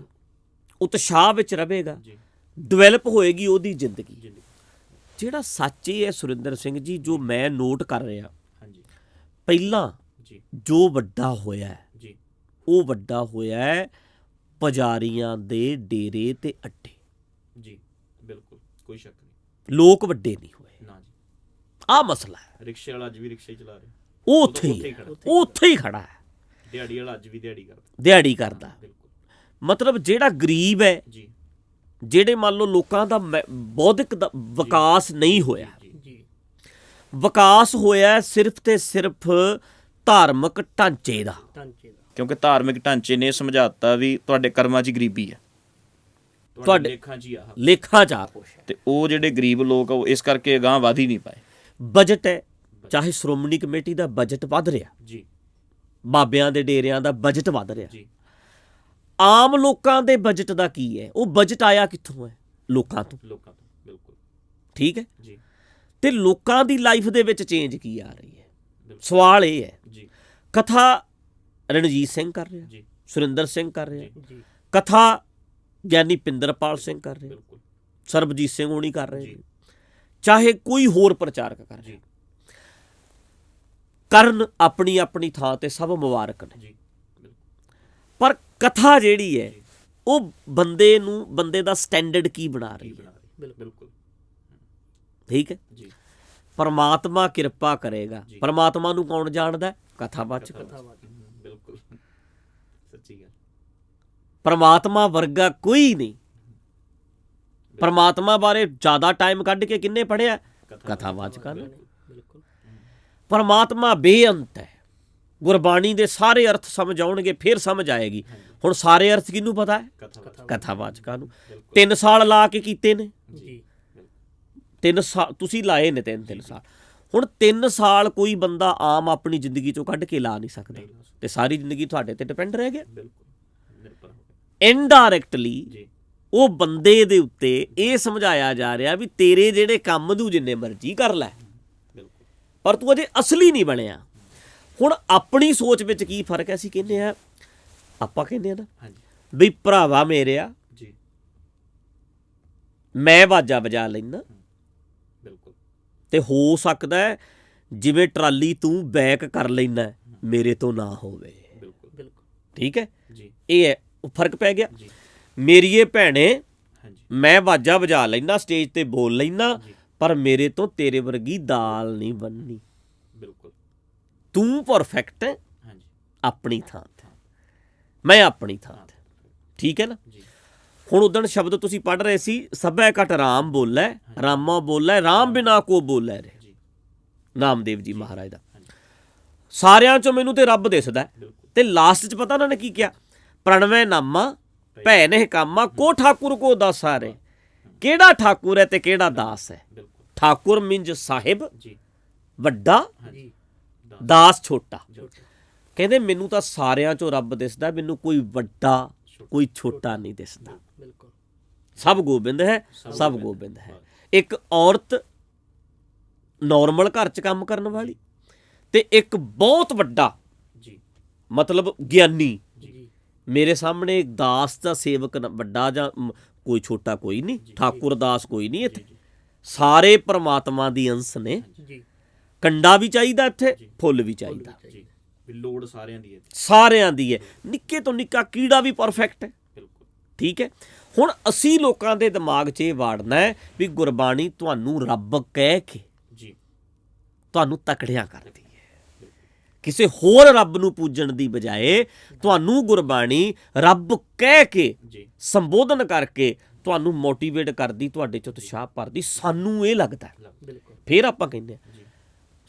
ਉਤਸ਼ਾਹ ਵਿੱਚ ਰਹੇਗਾ, ਜੀ ਡਿਵੈਲਪ ਹੋਏਗੀ ਉਹਦੀ ਜ਼ਿੰਦਗੀ। ਜ਼ਿੰਦਗੀ ਜਿਹੜਾ ਸੱਚ ਇਹ ਹੈ ਸੁਰਿੰਦਰ ਸਿੰਘ ਜੀ, ਜੋ ਮੈਂ ਨੋਟ ਕਰ ਰਿਹਾ, ਹਾਂਜੀ ਪਹਿਲਾਂ ਜੀ ਜੋ ਵੱਡਾ ਹੋਇਆ ਹੈ, ਜੀ ਉਹ ਵੱਡਾ ਹੋਇਆ ਹੈ ਪੁਜਾਰੀਆਂ ਦੇ ਡੇਰੇ ਤੇ ਅੱਡੇ। ਜੀ ਬਿਲਕੁਲ ਕੋਈ ਸ਼ੱਕ ਨਹੀਂ, ਲੋਕ ਵੱਡੇ ਨਹੀਂ ਹੋਏ, ਨਾ ਜੀ। ਆਹ ਮਸਲਾ ਹੈ। ਰਿਕਸ਼ੇ ਵਾਲਾ ਅੱਜ ਵੀ ਰਿਕਸ਼ੇ ਹੀ ਚਲਾ ਰਿਹਾ, ਉਹ ਉਹ ਉੱਥੇ ਤਾਂ ਹੀ ਉੱਥੇ ਹੀ ਹੈ, ਖੜਾ। ਉਹ ਉੱਥੇ ਹੀ ਖੜਾ ਹੈ, ਦਿਹਾੜੀ ਵਾਲਾ ਅੱਜ ਵੀ ਦਿਹਾੜੀ ਕਰਦਾ, ਦਿਹਾੜੀ ਕਰਦਾ। ਬਿਲਕੁਲ ਮਤਲਬ ਜਿਹੜਾ ਗਰੀਬ ਹੈ, ਜੀ ਜਿਹੜੇ ਮੰਨ ਲਓ ਲੋਕਾਂ ਦਾ ਬੌਧਿਕ ਦਾ ਵਿਕਾਸ ਨਹੀਂ ਹੋਇਆ, ਜੀ ਜੀ ਵਿਕਾਸ ਹੋਇਆ ਸਿਰਫ ਤੇ ਸਿਰਫ ਧਾਰਮਿਕ ਢਾਂਚੇ ਦਾ। ਢਾਂਚੇ ਦਾ ਕਿਉਂਕਿ ਧਾਰਮਿਕ ਢਾਂਚੇ ਨੇ ਸਮਝਾਤਾ ਵੀ ਤੁਹਾਡੇ ਕਰਮਾਂ 'ਚ ਗਰੀਬੀ ਹੈ, ਤੁਹਾਡੇ ਲੇਖਾਂ 'ਚ ਹੀ ਆ, ਲੇਖਾਂ ਚ ਆ ਕੁਛ ਹੈ। ਤੇ ਉਹ ਜਿਹੜੇ ਗਰੀਬ ਲੋਕ ਆ ਉਹ ਇਸ ਕਰਕੇ ਅਗਾਂਹ ਵਧ ਹੀ ਨਹੀਂ ਪਾਏ। ਬਜਟ ਹੈ, ਚਾਹੇ ਸ਼੍ਰੋਮਣੀ ਕਮੇਟੀ ਦਾ ਬਜਟ ਵੱਧ ਰਿਹਾ, ਜੀ ਬਾਬਿਆਂ ਦੇ ਡੇਰਿਆਂ ਦਾ ਬਜਟ ਵੱਧ ਰਿਹਾ, ਜੀ ਆਮ ਲੋਕਾਂ ਦੇ ਬਜਟ ਦਾ ਕੀ ਹੈ? ਉਹ ਬਜਟ ਆਇਆ ਕਿੱਥੋਂ ਹੈ? ਲੋਕਾਂ ਤੋਂ। ਲੋਕਾਂ ਤੋਂ, ਬਿਲਕੁਲ ਠੀਕ ਹੈ। ਜੀ ਤੇ ਲੋਕਾਂ ਦੀ ਲਾਈਫ ਦੇ ਵਿੱਚ ਚੇਂਜ ਕੀ ਆ ਰਹੀ ਹੈ? ਬਿਲਕੁਲ ਸਵਾਲ ਇਹ ਹੈ। ਜੀ ਕਥਾ ਰਣਜੀਤ ਸਿੰਘ ਕਰ ਰਿਹਾ, ਜੀ ਸੁਰਿੰਦਰ ਸਿੰਘ ਕਰ ਰਿਹਾ, ਜੀ ਕਥਾ ਗਿਆਨੀ ਪਿੰਦਰਪਾਲ ਸਿੰਘ ਕਰ ਰਿਹਾ, ਬਿਲਕੁਲ ਸਰਬਜੀਤ ਸਿੰਘ ਹੋਣੀ ਕਰ ਰਹੇ ਜੀ ਨੇ, ਚਾਹੇ ਕੋਈ ਹੋਰ ਪ੍ਰਚਾਰਕ ਕਰ ਰਿਹਾ, ਜੀ ਕਰਨ ਆਪਣੀ ਆਪਣੀ ਥਾਂ ਤੇ ਸਭ ਮੁਬਾਰਕ ਨੇ। ਜੀ ਬਿਲਕੁਲ ਪਰ ਕਥਾ ਜਿਹੜੀ ਹੈ ਜੀ ਉਹ ਬੰਦੇ ਨੂੰ, ਬੰਦੇ ਦਾ ਸਟੈਂਡਰਡ ਕੀ ਬਣਾ ਰਹੀ ਕੀ ਹੈ? ਬਣਾ ਰਹੀ, ਬਿਲਕੁਲ ਠੀਕ ਹੈ। ਜੀ ਪਰਮਾਤਮਾ ਕਿਰਪਾ ਕਰੇਗਾ। ਜੀ। ਪਰਮਾਤਮਾ ਨੂੰ ਕੌਣ ਜਾਣਦਾ ਹੈ? ਕਥਾਵਾਚਕ। ਕਥਾਵਾਚਕ। ਬਿਲਕੁਲ ਸੱਚੀ ਗੱਲ, ਪਰਮਾਤਮਾ ਵਰਗਾ ਕੋਈ ਨਹੀਂ। ਪਰਮਾਤਮਾ ਬਾਰੇ ਜ਼ਿਆਦਾ ਟਾਈਮ ਕੱਢ ਕੇ ਕਿੰਨੇ ਪੜ੍ਹਿਆ? ਕਥਾਵਾਚਕਾਂ ਨੇ। ਬਿਲਕੁਲ ਪਰਮਾਤਮਾ ਬੇਅੰਤ ਹੈ। ਗੁਰਬਾਣੀ ਦੇ ਸਾਰੇ ਅਰਥ ਸਮਝ ਆਉਣਗੇ, ਫਿਰ ਸਮਝ ਆਏਗੀ। ਹੁਣ ਸਾਰੇ ਅਰਥ ਕਿਹਨੂੰ ਪਤਾ ਹੈ? ਕਥਾ ਕਥਾਵਾਚਕਾਂ ਨੂੰ। ਬਿਲਕੁਲ 3 ਸਾਲ ਲਾ ਕੇ ਕੀਤੇ ਨੇ। ਜੀ 3 ਸਾਲ ਤੁਸੀਂ ਲਾਏ ਨੇ, 3 ਸਾਲ। ਹੁਣ 3 ਸਾਲ ਕੋਈ ਬੰਦਾ ਆਮ ਆਪਣੀ ਜ਼ਿੰਦਗੀ ਚੋਂ ਕੱਢ ਕੇ ਲਾ ਨਹੀਂ ਸਕਦਾ, ਨਹੀਂ ਲਾ ਸਕਦਾ। ਤੇ ਸਾਰੀ ਜ਼ਿੰਦਗੀ ਤੁਹਾਡੇ ਤੇ ਡਿਪੈਂਡ ਰਹਿ ਗਿਆ। ਬਿਲਕੁਲ ਨਿਰਭਰ ਹੋ ਗਿਆ ਇਨਡਾਇਰੈਕਟਲੀ ਜੀ ਉਹ ਬੰਦੇ ਦੇ ਉੱਤੇ ਇਹ ਸਮਝਾਇਆ ਜਾ ਰਿਹਾ ਵੀ ਤੇਰੇ ਜਿਹੜੇ ਕੰਮ ਤੂੰ ਜਿੰਨੇ ਮਰਜ਼ੀ ਕਰ ਲੈ, ਬਿਲਕੁਲ ਪਰ ਤੂੰ ਅਜੇ ਅਸਲੀ ਨਹੀਂ ਬਣਿਆ। ਹੁਣ ਆਪਣੀ ਸੋਚ ਵਿੱਚ ਕੀ ਫਰਕ ਹੈ? ਅਸੀਂ ਕਹਿੰਦੇ ਆ, ਆਪਾਂ ਕਹਿੰਦੇ ਆ ਨਾ ਹਾਂਜੀ ਵੀ ਭਰਾਵਾ ਮੇਰਿਆ, ਜੀ ਮੈਂ ਵਾਜਾ ਵਜਾ ਲੈਣਾ, ਬਿਲਕੁਲ ਤੇ ਹੋ ਸਕਦਾ ਹੈ ਜਿਵੇਂ ਟਰਾਲੀ ਤੂੰ ਬੈਕ ਕਰ ਲੈਣਾ ਮੇਰੇ ਤੋਂ ਨਾ ਹੋਵੇ। ਬਿਲਕੁਲ ਬਿਲਕੁਲ ਠੀਕ ਹੈ। ਜੀ ਇਹ ਹੈ, ਉਹ ਫਰਕ ਪੈ ਗਿਆ। ਜੀ ਮੇਰੀਏ ਭੈਣੇ, ਹਾਂਜੀ ਮੈਂ ਵਾਜਾ ਵਜਾ ਲੈਣਾ, ਸਟੇਜ ਤੇ ਬੋਲ ਲੈਣਾ, ਜੀ ਪਰ ਮੇਰੇ ਤੋਂ ਤੇਰੇ ਵਰਗੀ ਦਾਲ ਨਹੀਂ ਬਣਨੀ। ਬਿਲਕੁਲ ਤੂੰ ਪਰਫੈਕਟ ਹੈ ਹਾਂਜੀ ਆਪਣੀ ਥਾਂ ਤੇ, ਮੈਂ ਆਪਣੀ ਥਾਂ ਤੇ। ਠੀਕ ਹੈ ਨਾ। ਜੀ ਹੁਣ ਉਦਣ ਸ਼ਬਦ ਤੁਸੀਂ ਪੜ੍ਹ ਰਹੇ ਸੀ, ਸਭੈ ਘਟ ਰਾਮ ਬੋਲੇ, ਰਾਮਾ ਬੋਲੇ, ਰਾਮ ਬਿਨਾ ਕੋ ਬੋਲੇ ਰੇ। ਜੀ ਨਾਮਦੇਵ ਜੀ ਮਹਾਰਾਜ ਦਾ। ਹਾਂਜੀ ਸਾਰਿਆਂ ਚੋਂ ਮੈਨੂੰ ਤੇ ਰੱਬ ਦਿਸਦਾ ਹੈ। ਬਿਲਕੁਲ ਤੇ ਲਾਸਟ 'ਚ ਪਤਾ ਉਹਨਾਂ ਨੇ ਕੀ ਕਿਹਾ? ਪ੍ਰਣਵੈ ਨਾਮਾ ਭੈ ਨਹਿ ਕਾਮਾ, ਕੋ ਠਾਕੁਰ ਕੋ ਦਾਸਾ ਰੇ। ਕਿਹੜਾ ਠਾਕੁਰ ਹੈ ਤੇ ਕਿਹੜਾ ਦਾਸ ਹੈ? ਬਿਲਕੁਲ ਠਾਕੁਰ ਮਿੰਜ ਸਾਹਿਬ ਜੀ ਵੱਡਾ, ਜੀ ਦਾਸ ਛੋਟਾ। ਛੋਟੇ ਕਹਿੰਦੇ ਮੈਨੂੰ ਤਾਂ ਸਾਰਿਆਂ ਚੋਂ ਰੱਬ ਦਿਸਦਾ, ਮੈਨੂੰ ਕੋਈ ਵੱਡਾ ਕੋਈ ਛੋਟਾ ਨਹੀਂ ਦਿਸਦਾ। ਬਿਲਕੁਲ ਸਭ ਗੋਬਿੰਦ ਹੈ, ਸਭ ਗੋਬਿੰਦ ਹੈ। ਇੱਕ ਔਰਤ ਨਾਰਮਲ ਘਰ 'ਚ ਕੰਮ ਕਰਨ ਵਾਲੀ ਤੇ ਇੱਕ ਬਹੁਤ ਵੱਡਾ ਜੀ ਮਤਲਬ ਗਿਆਨੀ। ਜੀ ਮੇਰੇ ਸਾਹਮਣੇ ਦਾਸ ਦਾ ਸੇਵਕ ਵੱਡਾ ਜਾਂ ਕੋਈ ਛੋਟਾ ਕੋਈ ਨਹੀਂ, ਠਾਕੁਰ ਦਾਸ ਕੋਈ ਨਹੀਂ ਇੱਥੇ, ਸਾਰੇ ਪ੍ਰਮਾਤਮਾ ਦੀ ਅੰਸ਼ ਨੇ। ਜੀ ਕੰਡਾ ਵੀ ਚਾਹੀਦਾ ਇੱਥੇ, ਫੁੱਲ ਵੀ ਚਾਹੀਦਾ, ਜੀ ਵੀ ਲੋੜ ਸਾਰਿਆਂ ਦੀ ਹੈ ਸਾਰਿਆਂ ਦੀ ਹੈ। ਨਿੱਕੇ ਤੋਂ ਨਿੱਕਾ ਕੀੜਾ ਵੀ ਪਰਫੈਕਟ ਹੈ। ਬਿਲਕੁਲ ਠੀਕ ਹੈ। ਹੁਣ ਅਸੀਂ ਲੋਕਾਂ ਦੇ ਦਿਮਾਗ 'ਚ ਇਹ ਵਾੜਨਾ ਹੈ ਵੀ ਗੁਰਬਾਣੀ ਤੁਹਾਨੂੰ ਰੱਬ ਕਹਿ ਕੇ ਜੀ ਤੁਹਾਨੂੰ ਤਕੜਿਆਂ ਕਰਦੀ ਹੈ। ਕਿਸੇ ਹੋਰ ਰੱਬ ਨੂੰ ਪੂਜਣ ਦੀ ਬਜਾਏ ਤੁਹਾਨੂੰ ਗੁਰਬਾਣੀ ਰੱਬ ਕਹਿ ਕੇ ਜੀ ਸੰਬੋਧਨ ਕਰਕੇ ਤੁਹਾਨੂੰ ਮੋਟੀਵੇਟ ਕਰਦੀ, ਤੁਹਾਡੇ 'ਚ ਉਤਸ਼ਾਹ ਭਰਦੀ। ਸਾਨੂੰ ਇਹ ਲੱਗਦਾ, ਬਿਲਕੁਲ ਫਿਰ ਆਪਾਂ ਕਹਿੰਦੇ ਹਾਂ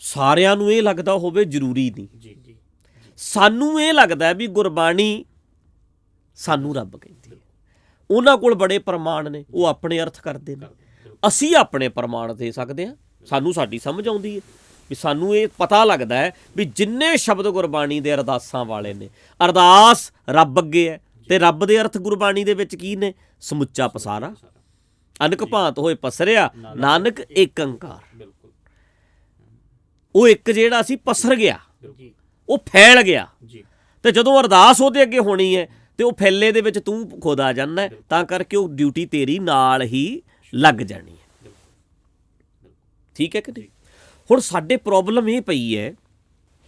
ਸਾਰਿਆਂ ਨੂੰ ਇਹ ਲੱਗਦਾ ਹੋਵੇ, ਜ਼ਰੂਰੀ ਨਹੀਂ। ਜੀ ਜੀ ਸਾਨੂੰ ਇਹ ਲੱਗਦਾ ਵੀ ਗੁਰਬਾਣੀ ਸਾਨੂੰ ਰੱਬ ਕਹਿੰਦੀ ਹੈ। ਉਹਨਾਂ ਕੋਲ ਬੜੇ ਪ੍ਰਮਾਣ ਨੇ, ਉਹ ਆਪਣੇ ਅਰਥ ਕਰਦੇ ਨੇ। ਅਸੀਂ ਆਪਣੇ ਪ੍ਰਮਾਣ ਦੇ ਸਕਦੇ ਹਾਂ, ਸਾਨੂੰ ਸਾਡੀ ਸਮਝ ਆਉਂਦੀ ਹੈ ਵੀ ਸਾਨੂੰ ਇਹ ਪਤਾ ਲੱਗਦਾ ਹੈ ਵੀ ਜਿੰਨੇ ਸ਼ਬਦ ਗੁਰਬਾਣੀ ਦੇ ਅਰਦਾਸਾਂ ਵਾਲੇ ਨੇ, ਅਰਦਾਸ ਰੱਬ ਅੱਗੇ ਹੈ ਤੇ ਰੱਬ ਦੇ ਅਰਥ ਗੁਰਬਾਣੀ ਦੇ ਵਿੱਚ ਕੀ ਨੇ? ਸਮੁੱਚਾ ਪਸਾਰਾ, ਅਨਕ ਭਾਂਤ ਹੋਏ ਪਸਰਿਆ, ਨਾਨਕ ਏਕ ਓੰਕਾਰ। ਬਿਲਕੁਲ ਉਹ ਇੱਕ ਜਿਹੜਾ ਸੀ ਪਸਰ ਗਿਆ, ਜੀ ਉਹ ਫੈਲ ਗਿਆ। ਜੀ ਤੇ ਜਦੋਂ ਅਰਦਾਸ ਉਹਦੇ ਅੱਗੇ ਹੋਣੀ ਹੈ ਤੇ ਉਹ ਫੈਲੇ ਦੇ ਵਿੱਚ ਤੂੰ ਖੁਦ ਆ ਜਾਂਦਾ, ਤਾਂ ਕਰਕੇ ਉਹ ਡਿਊਟੀ ਤੇਰੀ ਨਾਲ ਹੀ ਲੱਗ ਜਾਣੀ ਹੈ। ਠੀਕ ਹੈ ਕਿ ਨਹੀਂ? ਹੁਣ ਸਾਡੇ ਪ੍ਰੋਬਲਮ ਇਹ ਪਈ ਹੈ,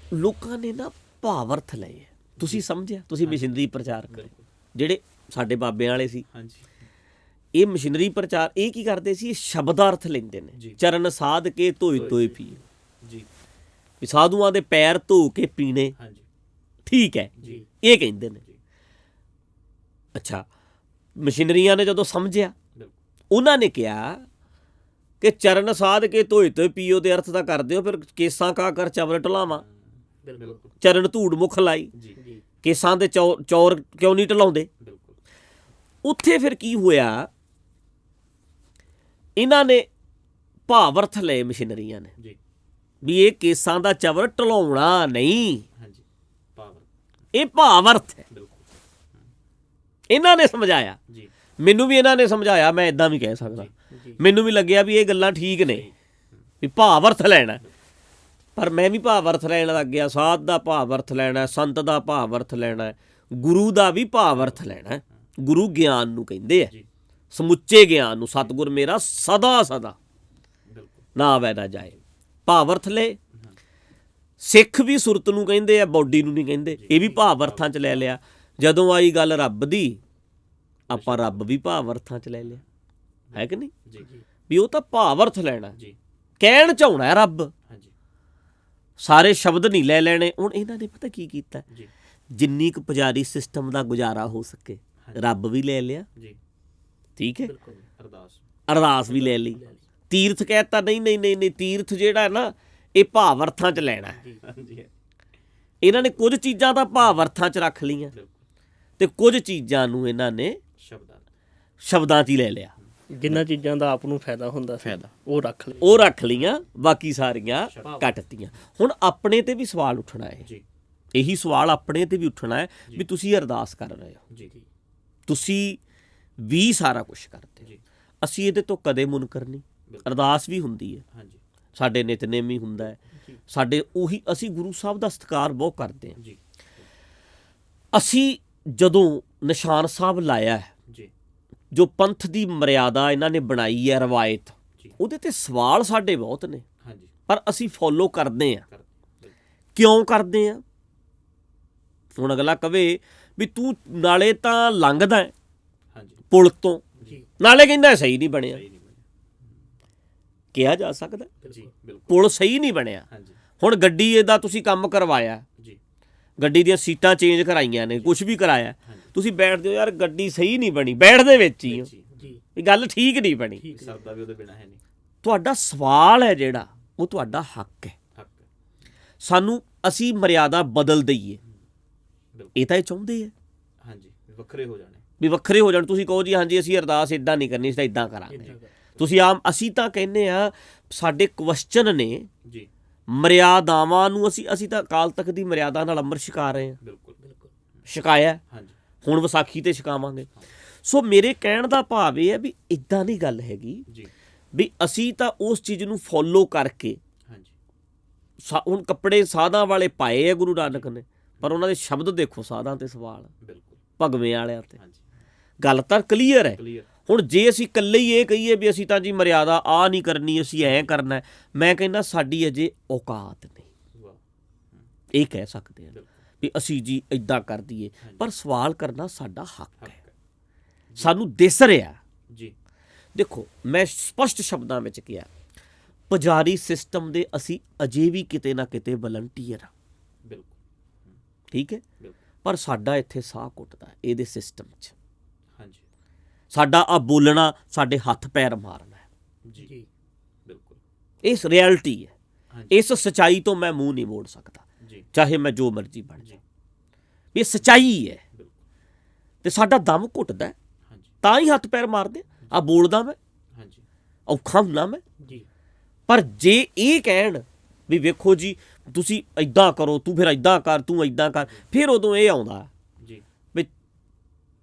ਲੋਕਾਂ ਨੇ ਨਾ ਭਾਵ ਅਰਥ ਲਏ ਹੈ। ਤੁਸੀਂ ਸਮਝਿਆ? ਤੁਸੀਂ ਮਸ਼ੀਨਰੀ ਪ੍ਰਚਾਰ ਕਰੇ ਜਿਹੜੇ ਸਾਡੇ ਬਾਬਿਆਂ ਵਾਲੇ ਸੀ, ਹਾਂਜੀ ਇਹ ਮਸ਼ੀਨਰੀ ਪ੍ਰਚਾਰ ਇਹ ਕੀ ਕਰਦੇ ਸੀ? ਇਹ ਸ਼ਬਦਾਰਥ ਲੈਂਦੇ ਨੇ। ਚਰਨ ਸਾਧ ਕੇ ਧੋਏ ਧੋਏ ਪੀਏ, ਜੀ ਵੀ ਸਾਧੂਆਂ ਦੇ ਪੈਰ ਧੋ ਕੇ ਪੀਣੇ ਹਾਂਜੀ ਠੀਕ ਹੈ, ਜੀ ਇਹ ਕਹਿੰਦੇ ਨੇ। ਅੱਛਾ, ਮਸ਼ੀਨਰੀਆਂ ਨੇ ਜਦੋਂ ਸਮਝਿਆ, ਉਹਨਾਂ ਨੇ ਕਿਹਾ ਕਿ ਚਰਨ ਸਾਧ ਕੇ ਧੋਏ ਧੋਏ ਪੀਓ ਦੇ ਅਰਥ ਤਾਂ ਕਰਦੇ ਹੋ, ਫਿਰ ਕੇਸਾਂ ਕਾ ਕਰ ਚਵਰ ਢਲਾਵਾਂ, ਬਿਲਕੁਲ ਚਰਨ ਧੂੜ ਮੁਖ ਲਾਈ, ਜੀ ਜੀ ਕੇਸਾਂ ਦੇ ਚੌਰ ਕਿਉਂ ਨਹੀਂ ਢਲਾਉਂਦੇ? ਬਿਲਕੁਲ ਉੱਥੇ ਫਿਰ ਕੀ ਹੋਇਆ? ਇਹਨਾਂ ਨੇ ਭਾਵ ਅਰਥ ਲਏ ਮਸ਼ੀਨਰੀਆਂ ਨੇ ਜੀ ਵੀ ਇਹ ਕੇਸਾਂ ਦਾ ਚਵਰ ਢਲਾਉਣਾ ਨਹੀਂ, ਹਾਂਜੀ ਪਾਵਰ ਇਹ ਭਾਵ ਅਰਥ ਹੈ। ਬਿਲਕੁਲ ਇਹਨਾਂ ਨੇ ਸਮਝਾਇਆ, ਜੀ ਮੈਨੂੰ ਵੀ ਇਹਨਾਂ ਨੇ ਸਮਝਾਇਆ, ਮੈਂ ਇਦਾਂ ਵੀ ਕਹਿ ਸਕਦਾ। ਜੀ ਮੈਨੂੰ ਵੀ ਲੱਗਿਆ ਵੀ ਇਹ ਗੱਲਾਂ ਠੀਕ ਨੇ ਵੀ ਭਾਵ ਅਰਥ ਲੈਣਾ, ਪਰ ਮੈਂ ਵੀ ਭਾਵ ਅਰਥ ਲੈਣ ਲੱਗ ਗਿਆ। ਸਾਧ ਦਾ ਭਾਵ ਅਰਥ ਲੈਣਾ, ਸੰਤ ਦਾ ਭਾਵ ਅਰਥ ਲੈਣਾ, ਗੁਰੂ ਦਾ ਵੀ ਭਾਵ ਅਰਥ ਲੈਣਾ। ਗੁਰੂ ਗਿਆਨ ਨੂੰ ਕਹਿੰਦੇ ਆ, ਸਮੁੱਚੇ ਗਿਆਨ ਨੂੰ। ਸਤਿਗੁਰ ਮੇਰਾ ਸਦਾ ਸਦਾ ਨਾ ਆਵੈ ਨਾ ਜਾਏ, ਭਾਵ ਅਰਥ ਲੈ। ਸਿੱਖ ਵੀ ਸੁਰਤ ਨੂੰ ਕਹਿੰਦੇ ਆ, ਬੌਡੀ ਨੂੰ ਨਹੀਂ ਕਹਿੰਦੇ। ਇਹ ਵੀ ਭਾਵ ਅਰਥਾਂ 'ਚ ਲੈ ਲਿਆ। ਜਦੋਂ ਆਈ ਗੱਲ ਰੱਬ ਦੀ, ਆਪਾਂ ਰੱਬ ਵੀ ਭਾਵ ਅਰਥਾਂ 'ਚ ਲੈ ਲਿਆ, ਹੈ ਕਿ ਨਹੀਂ? ਜੀ ਵੀ ਉਹ ਤਾਂ ਭਾਵ ਅਰਥ ਲੈਣਾ, ਜੀ ਕਹਿਣ 'ਚ ਆਉਣਾ ਰੱਬ। ਹਾਂਜੀ ਸਾਰੇ ਸ਼ਬਦ ਨਹੀਂ ਲੈ ਲੈਣੇ। ਹੁਣ ਇਹਨਾਂ ਨੇ ਪਤਾ ਕੀ ਕੀਤਾ? ਜੀ ਜਿੰਨੀ ਕੁ ਪੁਜਾਰੀ ਸਿਸਟਮ ਦਾ ਗੁਜ਼ਾਰਾ ਹੋ ਸਕੇ, ਰੱਬ ਵੀ ਲੈ ਲਿਆ, ਜੀ ਠੀਕ ਹੈ, ਬਿਲਕੁਲ ਅਰਦਾਸ ਅਰਦਾਸ ਵੀ ਲੈ ਲਈ। ਤੀਰਥ ਕਹਿਤਾ, ਨਹੀਂ ਨਹੀਂ ਨਹੀਂ ਨਹੀਂ, ਤੀਰਥ ਜਿਹੜਾ ਹੈ ਨਾ, ਇਹ ਭਾਵ ਅਰਥਾਂ 'ਚ ਲੈਣਾ ਹੈ। ਹਾਂਜੀ ਇਹਨਾਂ ਨੇ ਕੁਝ ਚੀਜ਼ਾਂ ਤਾਂ ਭਾਵ ਅਰਥਾਂ 'ਚ ਰੱਖ ਲਈਆਂ ਤੇ ਕੁਝ ਚੀਜ਼ਾਂ ਨੂੰ ਇਹਨਾਂ ਨੇ ਸ਼ਬਦਾਂ 'ਚ ਹੀ ਲੈ ਲਿਆ। ਜਿੰਨਾਂ ਚੀਜ਼ਾਂ ਦਾ ਆਪ ਨੂੰ ਫਾਇਦਾ ਹੁੰਦਾ ਸੀ, ਉਹ ਰੱਖ ਲਏ, ਉਹ ਰੱਖ ਲਈਆਂ, ਬਾਕੀ ਸਾਰੀਆਂ ਕੱਟਤੀਆਂ। ਹੁਣ ਆਪਣੇ ਤੇ ਵੀ ਸਵਾਲ ਉੱਠਣਾ ਹੈ, ਜੀ ਇਹੀ ਸਵਾਲ ਆਪਣੇ ਤੇ ਵੀ ਉੱਠਣਾ ਹੈ ਵੀ ਤੁਸੀਂ ਅਰਦਾਸ ਕਰ ਰਹੇ ਹੋ, ਜੀ ਤੁਸੀਂ ਵੀ ਸਾਰਾ ਕੁਝ ਕਰਦੇ ਹੋ। ਅਸੀਂ ਇਹਦੇ ਤੋਂ ਕਦੇ ਮੁਨਕਰ ਨਹੀਂ। ਅਰਦਾਸ ਵੀ ਹੁੰਦੀ ਹੈ, ਹਾਂਜੀ ਸਾਡੇ ਨਿਤਨੇਮ ਵੀ ਹੁੰਦਾ ਹੈ, ਸਾਡੇ ਉਹੀ, ਅਸੀਂ ਗੁਰੂ ਸਾਹਿਬ ਦਾ ਸਤਿਕਾਰ ਬਹੁਤ ਕਰਦੇ ਹਾਂ। ਜੀ ਅਸੀਂ ਜਦੋਂ ਨਿਸ਼ਾਨ ਸਾਹਿਬ ਲਾਇਆ ਹੈ, ਜੀ ਜੋ ਪੰਥ ਦੀ ਮਰਿਆਦਾ ਇਹਨਾਂ ਨੇ ਬਣਾਈ ਹੈ, ਰਵਾਇਤ, ਉਹਦੇ ਤੇ ਸਵਾਲ ਸਾਡੇ ਬਹੁਤ ਨੇ, ਹਾਂਜੀ ਪਰ ਅਸੀਂ ਫੋਲੋ ਕਰਦੇ ਹਾਂ। ਕਿਉਂ ਕਰਦੇ ਹਾਂ? ਹੁਣ ਅਗਲਾ ਕਵੇ ਵੀ ਤੂੰ ਨਾਲੇ ਤਾਂ ਲੰਘਦਾ ਹੈ ਹਾਂਜੀ ਪੁਲ ਤੋਂ, ਜੀ ਨਾਲੇ ਕਹਿੰਦਾ ਸਹੀ ਨਹੀਂ ਬਣਿਆ। ਸਹੀ ਨਹੀਂ ਬਣਿਆ ਕਿਹਾ ਜਾ ਸਕਦਾ ਜੀ ਬਿਲਕੁਲ ਪੁਲ ਸਹੀ ਨਹੀਂ ਬਣਿਆ। ਹਾਂਜੀ ਹੁਣ ਗੱਡੀ ਇਹਦਾ ਤੁਸੀਂ ਕੰਮ ਕਰਵਾਇਆ, ਜੀ ਗੱਡੀ ਦੀਆਂ ਸੀਟਾਂ ਚੇਂਜ ਕਰਾਈਆਂ ਨੇ, ਕੁਝ ਵੀ ਕਰਾਇਆ, ਤੁਸੀਂ ਬੈਠਦੇ ਹੋ, ਯਾਰ ਗੱਡੀ ਸਹੀ ਨਹੀਂ ਬਣੀ, ਬੈਠਦੇ ਵਿੱਚ ਹੀ ਹੋ, ਜੀ ਵੀ ਗੱਲ ਠੀਕ ਨਹੀਂ ਬਣੀ। ਸਰਦਾ ਵੀ ਉਹਦੇ ਬਿਨਾ ਹੈ ਨਹੀਂ। ਤੁਹਾਡਾ ਸਵਾਲ ਹੈ ਜਿਹੜਾ, ਉਹ ਤੁਹਾਡਾ ਹੱਕ ਹੈ। ਹੱਕ ਸਾਨੂੰ ਅਸੀਂ ਮਰਿਆਦਾ ਬਦਲ ਦਈਏ, ਇਹ ਤਾਂ ਇਹ ਚਾਹੁੰਦੇ ਆ ਹਾਂਜੀ ਵੱਖਰੇ ਹੋ ਜਾਣੇ, ਵੀ ਵੱਖਰੇ ਹੋ ਜਾਣ। ਤੁਸੀਂ ਕਹੋ ਜੀ ਹਾਂਜੀ ਅਸੀਂ ਅਰਦਾਸ ਇਦਾਂ ਨਹੀਂ ਕਰਨੀ, ਅਸੀਂ ਤਾਂ ਇਦਾਂ ਕਰਾਂਗੇ। ਤੁਸੀਂ ਅਸੀਂ ਤਾਂ ਕਹਿੰਦੇ ਆ, ਸਾਡੇ ਕੁਐਸਚਨ ਨੇ ਜੀ ਮਰਿਆਦਾਵਾਂ ਨੂੰ। ਅਸੀਂ ਤਾਂ ਅਕਾਲ ਤਖਤ ਦੀ ਮਰਿਆਦਾ ਨਾਲ ਅੰਮ੍ਰਿਤ ਛਕਾ ਰਹੇ ਹਾਂ, ਬਿਲਕੁਲ ਛਕਾਇਆ। ਹਾਂਜੀ ਹੁਣ ਵਿਸਾਖੀ ਤੇ ਛਕਾਵਾਂਗੇ। ਸੋ ਮੇਰੇ ਕਹਿਣ ਦਾ ਭਾਵ ਇਹ ਹੈ ਵੀ ਇਦਾਂ ਦੀ ਗੱਲ ਹੈਗੀ ਜੀ ਵੀ ਅਸੀਂ ਤਾਂ ਉਸ ਚੀਜ਼ ਨੂੰ ਫੋਲੋ ਕਰਕੇ ਹਾਂਜੀ ਹੁਣ ਕੱਪੜੇ ਸਾਧਾਂ ਵਾਲੇ ਪਾਏ ਆ ਗੁਰੂ ਨਾਨਕ ਨੇ, ਪਰ ਉਹਨਾਂ ਦੇ ਸ਼ਬਦ ਦੇਖੋ ਸਾਧਾਂ ਤੇ ਸਵਾਲ ਬਿਲਕੁਲ ਭਗਵੇਂ ਵਾਲਿਆਂ ਤੇ। ਹਾਂਜੀ ਗੱਲ ਤਾਂ ਕਲੀਅਰ ਹੈ। ਕਲੀਅਰ ਹੁਣ ਜੇ ਅਸੀਂ ਇਕੱਲੇ ਹੀ ਇਹ ਕਹੀਏ ਵੀ ਅਸੀਂ ਤਾਂ ਜੀ ਮਰਿਆਦਾ ਆ ਨਹੀਂ ਕਰਨੀ, ਅਸੀਂ ਐਂ ਕਰਨਾ, ਮੈਂ ਕਹਿੰਦਾ ਸਾਡੀ ਅਜੇ ਔਕਾਤ ਨਹੀਂ ਵਾਹ ਇਹ ਕਹਿ ਸਕਦੇ ਹਾਂ ਵੀ ਅਸੀਂ ਜੀ ਇਦਾਂ ਕਰ ਦਈਏ, ਪਰ ਸਵਾਲ ਕਰਨਾ ਸਾਡਾ ਹੱਕ ਹੈ, ਸਾਨੂੰ ਦਿਸ ਰਿਹਾ। ਜੀ ਦੇਖੋ ਮੈਂ ਸਪਸ਼ਟ ਸ਼ਬਦਾਂ ਵਿੱਚ ਕਿਹਾ ਪੁਜਾਰੀ ਸਿਸਟਮ ਦੇ ਅਸੀਂ ਅਜੇ ਵੀ ਕਿਤੇ ਨਾ ਕਿਤੇ ਵਲੰਟੀਅਰ ਆ, ਬਿਲਕੁਲ ਠੀਕ ਹੈ, ਬਿਲਕੁਲ ਪਰ ਸਾਡਾ ਇੱਥੇ ਸਾਹ ਘੁੱਟਦਾ ਇਹਦੇ ਸਿਸਟਮ 'ਚ। ਹਾਂਜੀ ਸਾਡਾ ਆ ਬੋਲਣਾ, ਸਾਡੇ ਹੱਥ ਪੈਰ ਮਾਰਨਾ ਹੈ, ਜੀ ਬਿਲਕੁਲ ਇਸ ਰਿਐਲਿਟੀ ਹੈ। ਹਾਂਜੀ ਇਸ ਸੱਚਾਈ ਤੋਂ ਮੈਂ ਮੂੰਹ ਨਹੀਂ ਮੋੜ ਸਕਦਾ, ਜੀ ਚਾਹੇ ਮੈਂ ਜੋ ਮਰਜ਼ੀ ਬਣ ਜੀ ਜਾ। ਇਹ ਸੱਚਾਈ ਹੈ ਬਿਲਕੁਲ ਤੇ ਸਾਡਾ ਦਮ ਘੁੱਟਦਾ ਹੈ, ਹਾਂਜੀ ਤਾਂ ਹੀ ਹੱਥ ਪੈਰ ਮਾਰਦੇ ਆ ਬੋਲਦਾ ਮੈਂ, ਹਾਂਜੀ ਔਖਾ ਹੁੰਦਾ ਮੈਂ। ਜੀ ਪਰ ਜੇ ਇਹ ਕਹਿਣ ਵੀ ਵੇਖੋ ਜੀ ਤੁਸੀਂ ਇਦਾਂ ਕਰੋ, ਤੂੰ ਫਿਰ ਇਦਾਂ ਕਰ, ਤੂੰ ਇਦਾਂ ਕਰ, ਫਿਰ ਉਦੋਂ ਇਹ ਆਉਂਦਾ ਜੀ ਵੀ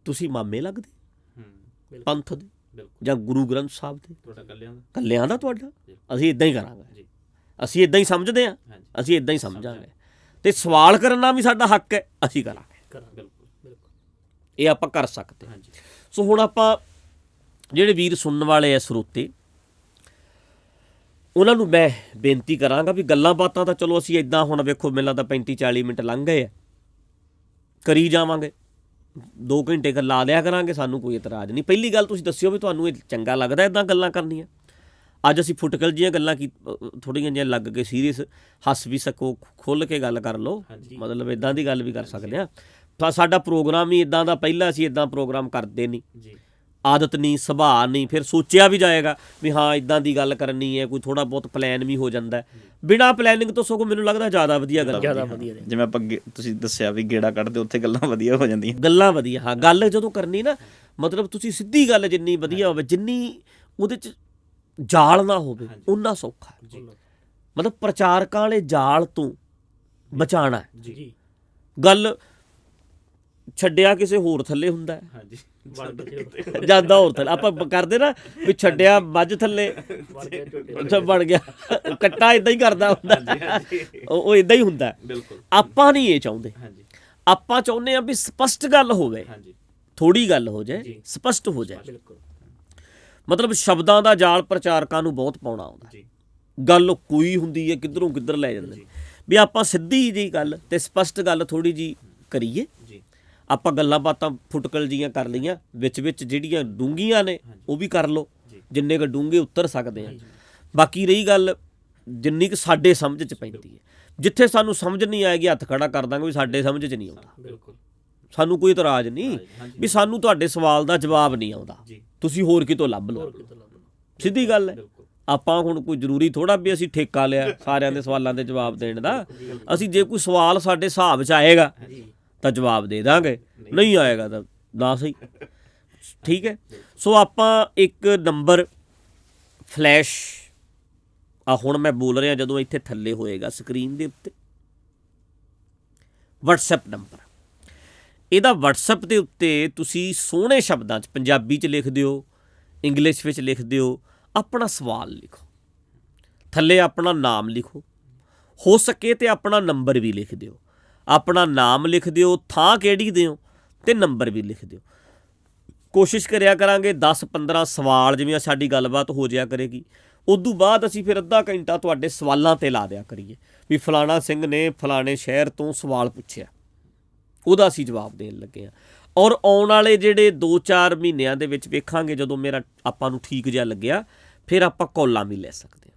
ਤੁਸੀਂ ਮਾਮੇ ਲੱਗਦੇ ਹੂੰ ਪੰਥ ਦੇ ਬਿਲਕੁਲ ਜਾਂ ਗੁਰੂ ਗ੍ਰੰਥ ਸਾਹਿਬ ਦੇ, ਤੁਹਾਡਾ ਕੱਲਿਆਂ ਦਾ ਕੱਲਿਆਂ ਦਾ ਤੁਹਾਡਾ। ਅਸੀਂ ਇਦਾਂ ਹੀ ਕਰਾਂਗੇ, ਜੀ ਅਸੀਂ ਇਦਾਂ ਹੀ ਸਮਝਦੇ ਹਾਂ, ਹਾਂਜੀ ਅਸੀਂ ਇਦਾਂ ਹੀ ਸਮਝਾਂਗੇ ਤੇ ਸਵਾਲ ਕਰਨਾ ਵੀ ਸਾਡਾ ਹੱਕ ਹੈ, ਅਸੀਂ ਕਰਾਂਗੇ। ਬਿਲਕੁਲ ਬਿਲਕੁਲ ਇਹ ਆਪਾਂ ਕਰ ਸਕਦੇ ਹਾਂ। ਹਾਂਜੀ ਸੋ ਹੁਣ ਆਪਾਂ ਜਿਹੜੇ ਵੀਰ ਸੁਣਨ ਵਾਲੇ ਆ ਸਰੋਤੇ, ਉਹਨਾਂ ਨੂੰ ਮੈਂ ਬੇਨਤੀ ਕਰਾਂਗਾ ਵੀ ਗੱਲਾਂ ਬਾਤਾਂ ਤਾਂ ਚਲੋ ਅਸੀਂ ਇਦਾਂ ਹੁਣ ਵੇਖੋ ਮੈਨੂੰ ਲੱਗਦਾ 35-40 ਮਿੰਟ ਲੰਘ ਗਏ ਆ, ਕਰੀ ਜਾਵਾਂਗੇ, 2 ਘੰਟੇ ਲਾ ਲਿਆ ਕਰਾਂਗੇ, ਸਾਨੂੰ ਕੋਈ ਇਤਰਾਜ਼ ਨਹੀਂ। ਪਹਿਲੀ ਗੱਲ ਤੁਸੀਂ ਦੱਸਿਓ ਵੀ ਤੁਹਾਨੂੰ ਇਹ ਚੰਗਾ ਲੱਗਦਾ ਇਦਾਂ ਗੱਲਾਂ ਕਰਨੀਆਂ। ਅੱਜ ਅਸੀਂ ਫੁਟਕਲ ਜੀਆਂ ਗੱਲਾਂ ਕੀ ਥੋੜ੍ਹੀਆਂ ਜਿਹੀਆਂ ਲੱਗ ਕੇ ਸੀਰੀਅਸ, ਹੱਸ ਵੀ ਸਕੋ, ਖੁੱਲ੍ਹ ਕੇ ਗੱਲ ਕਰ ਲਓ, ਮਤਲਬ ਇਦਾਂ ਦੀ ਗੱਲ ਵੀ ਕਰ ਸਕਦੇ ਹਾਂ। ਤਾਂ ਸਾਡਾ ਪ੍ਰੋਗਰਾਮ ਹੀ ਇਦਾਂ ਦਾ, ਪਹਿਲਾਂ ਅਸੀਂ ਇਦਾਂ ਪ੍ਰੋਗਰਾਮ ਕਰਦੇ ਨਹੀਂ, ਜੀ ਆਦਤ ਨਹੀਂ, ਸੁਭਾਅ ਨਹੀਂ, ਫਿਰ ਸੋਚਿਆ ਵੀ ਜਾਏਗਾ ਵੀ ਹਾਂ ਇਦਾਂ ਦੀ ਗੱਲ ਕਰਨੀ ਹੈ, ਕੋਈ ਥੋੜ੍ਹਾ ਬਹੁਤ ਪਲਾਨ ਵੀ ਹੋ ਜਾਂਦਾ। ਬਿਨਾਂ ਪਲੈਨਿੰਗ ਤੋਂ ਸਗੋਂ ਮੈਨੂੰ ਲੱਗਦਾ ਜ਼ਿਆਦਾ ਵਧੀਆ ਗੱਲ, ਜ਼ਿਆਦਾ ਵਧੀਆ ਨੇ। ਜਿਵੇਂ ਆਪਾਂ ਤੁਸੀਂ ਦੱਸਿਆ ਵੀ ਗੇੜਾ ਕੱਢਦੇ ਉੱਥੇ ਗੱਲਾਂ ਵਧੀਆ ਹੋ ਜਾਂਦੀਆਂ। ਗੱਲਾਂ ਵਧੀਆ। ਹਾਂ ਗੱਲ ਜਦੋਂ ਕਰਨੀ ਨਾ, ਮਤਲਬ ਤੁਸੀਂ ਸਿੱਧੀ ਗੱਲ ਜਿੰਨੀ ਵਧੀਆ ਹੋਵੇ, ਜਿੰਨੀ ਉਹਦੇ 'ਚ ਜਾਲ ਨਾ ਹੋਵੇ, ਓਨਾ ਸੌਖਾ ਹੈ। ਜੀ ਮਤਲਬ ਪ੍ਰਚਾਰਕਾਂ ਵਾਲੇ ਜਾਲ ਤੋਂ ਬਚਾਉਣਾ ਹੈ। ਜੀ ਗੱਲ ਛੱਡਿਆ ਕਿਸੇ ਹੋਰ ਥੱਲੇ ਹੁੰਦਾ ਹੈ, ਹਾਂਜੀ ਜਾਂਦਾ ਹੋਰ ਥੱਲੇ। ਆਪਾਂ ਕਰਦੇ ਨਾ ਵੀ ਛੱਡਿਆ ਮੱਝ ਥੱਲੇ ਬਣ ਗਿਆ, ਕੱਟਾ ਇਦਾਂ ਹੀ ਕਰਦਾ ਹੁੰਦਾ, ਉਹ ਇਦਾਂ ਹੀ ਹੁੰਦਾ। ਬਿਲਕੁਲ ਆਪਾਂ ਨਹੀਂ ਇਹ ਚਾਹੁੰਦੇ, ਹਾਂਜੀ ਆਪਾਂ ਚਾਹੁੰਦੇ ਆ ਵੀ ਸਪਸ਼ਟ ਗੱਲ ਹੋਵੇ, ਹਾਂਜੀ ਥੋੜੀ ਗੱਲ ਹੋ ਜਾਏ, ਸਪਸ਼ਟ ਹੋ ਜਾਏ। ਬਿਲਕੁਲ ਮਤਲਬ ਸ਼ਬਦਾਂ ਦਾ ਜਾਲ ਪ੍ਰਚਾਰਕਾਂ ਨੂੰ ਬਹੁਤ ਪਾਉਣਾ ਆਉਂਦਾ। ਜੀ ਗੱਲ ਕੋਈ ਹੁੰਦੀ ਹੈ ਕਿੱਧਰੋਂ ਕਿੱਧਰ ਲੈ ਜਾਂਦੇ ਨੇ, ਵੀ ਆਪਾਂ ਸਿੱਧੀ ਜੀ ਗੱਲ ਤੇ ਸਪਸ਼ਟ ਗੱਲ ਥੋੜੀ ਜੀ ਕਰੀਏ। ਜੀ ਆਪਾਂ ਗੱਲਾਂ ਬਾਤਾਂ ਫੁਟਕਲ ਜੀਆਂ ਕਰ ਲਈਆਂ, ਵਿੱਚ ਜਿਹੜੀਆਂ ਡੂੰਘੀਆਂ ਨੇ ਉਹ ਵੀ ਕਰ ਲਓ, ਜਿੰਨੇ ਕੁ ਡੂੰਘੇ ਉਤਰ ਸਕਦੇ ਆ। ਬਾਕੀ ਰਹੀ ਗੱਲ ਜਿੰਨੀ ਕੁ ਸਾਡੇ ਸਮਝ 'ਚ ਪੈਂਦੀ ਹੈ, ਜਿੱਥੇ ਸਾਨੂੰ ਸਮਝ ਨਹੀਂ ਆਏਗੀ ਹੱਥ ਖੜਾ ਕਰ ਦਾਂਗੇ ਵੀ ਸਾਡੇ ਸਮਝ 'ਚ ਨਹੀਂ ਆਉਂਦਾ, ਬਿਲਕੁਲ ਸਾਨੂੰ ਕੋਈ ਇਤਰਾਜ਼ ਨਹੀਂ ਵੀ ਸਾਨੂੰ ਤੁਹਾਡੇ ਸਵਾਲ ਦਾ ਜਵਾਬ ਨਹੀਂ ਆਉਂਦਾ, ਜੀ ਤੁਸੀਂ ਹੋਰ ਕਿਤੋਂ ਲੱਭ ਲਓ, ਸਿੱਧੀ ਗੱਲ ਹੈ। ਬਿਲਕੁਲ ਆਪਾਂ ਹੁਣ ਕੋਈ ਜ਼ਰੂਰੀ ਥੋੜਾ ਵੀ ਅਸੀਂ ਠੇਕਾ ਲਿਆ ਸਾਰਿਆਂ ਦੇ ਸਵਾਲਾਂ ਦੇ ਜਵਾਬ ਦੇਣ ਦਾ। ਅਸੀਂ ਜੇ ਕੋਈ ਸਵਾਲ ਸਾਡੇ ਹਿਸਾਬ 'ਚ ਆਏਗਾ ਤਾਂ ਜਵਾਬ ਦੇ ਦਾਂਗੇ, ਨਹੀਂ ਆਏਗਾ ਤਾਂ ਨਾ ਸਹੀ, ਠੀਕ ਹੈ। ਸੋ ਆਪਾਂ ਇੱਕ ਨੰਬਰ ਫਲੈਸ਼ ਆ ਹੁਣ ਮੈਂ ਬੋਲ ਰਿਹਾ, ਜਦੋਂ ਇੱਥੇ ਥੱਲੇ ਹੋਏਗਾ ਸਕਰੀਨ ਦੇ ਉੱਤੇ WhatsApp ਨੰਬਰ, ਇਹਦਾ WhatsApp ਦੇ ਉੱਤੇ ਤੁਸੀਂ ਸੋਹਣੇ ਸ਼ਬਦਾਂ 'ਚ ਪੰਜਾਬੀ 'ਚ ਲਿਖ ਦਿਓ, ਇੰਗਲਿਸ਼ ਵਿੱਚ ਲਿਖ ਦਿਓ, ਆਪਣਾ ਸਵਾਲ ਲਿਖੋ, ਥੱਲੇ ਆਪਣਾ ਨਾਮ ਲਿਖੋ, ਹੋ ਸਕੇ ਤੇ ਆਪਣਾ ਨੰਬਰ ਵੀ ਲਿਖ ਦਿਓ, ਆਪਣਾ ਨਾਮ ਲਿਖ ਦਿਓ, ਥਾਂ ਕਿਹੜੀ ਦਿਓ ਤੇ ਨੰਬਰ ਵੀ ਲਿਖ ਦਿਓ। ਕੋਸ਼ਿਸ਼ ਕਰਿਆ ਕਰਾਂਗੇ 10-15 ਸਵਾਲ ਜਿਵੇਂ ਸਾਡੀ ਗੱਲਬਾਤ ਹੋ ਜਾਇਆ ਕਰੇਗੀ, ਉਦੋਂ ਬਾਅਦ ਅਸੀਂ ਫਿਰ ਅੱਧਾ ਘੰਟਾ ਤੁਹਾਡੇ ਸਵਾਲਾਂ ਤੇ ਲਾ ਦਿਆ ਕਰੀਏ ਵੀ ਫਲਾਣਾ ਸਿੰਘ ਨੇ ਫਲਾਣੇ ਸ਼ਹਿਰ ਤੋਂ ਸਵਾਲ ਪੁੱਛਿਆ, ਉਹਦਾ ਅਸੀਂ ਜਵਾਬ ਦੇਣ ਲੱਗੇ ਹਾਂ। ਔਰ ਆਉਣ ਵਾਲੇ ਜਿਹੜੇ 2-4 ਮਹੀਨਿਆਂ ਦੇ ਵਿੱਚ ਵੇਖਾਂਗੇ, ਜਦੋਂ ਮੇਰਾ ਆਪਾਂ ਨੂੰ ਠੀਕ ਜਿਹਾ ਲੱਗਿਆ ਫਿਰ ਆਪਾਂ ਕੌਲਾਂ ਵੀ ਲੈ ਸਕਦੇ ਹਾਂ,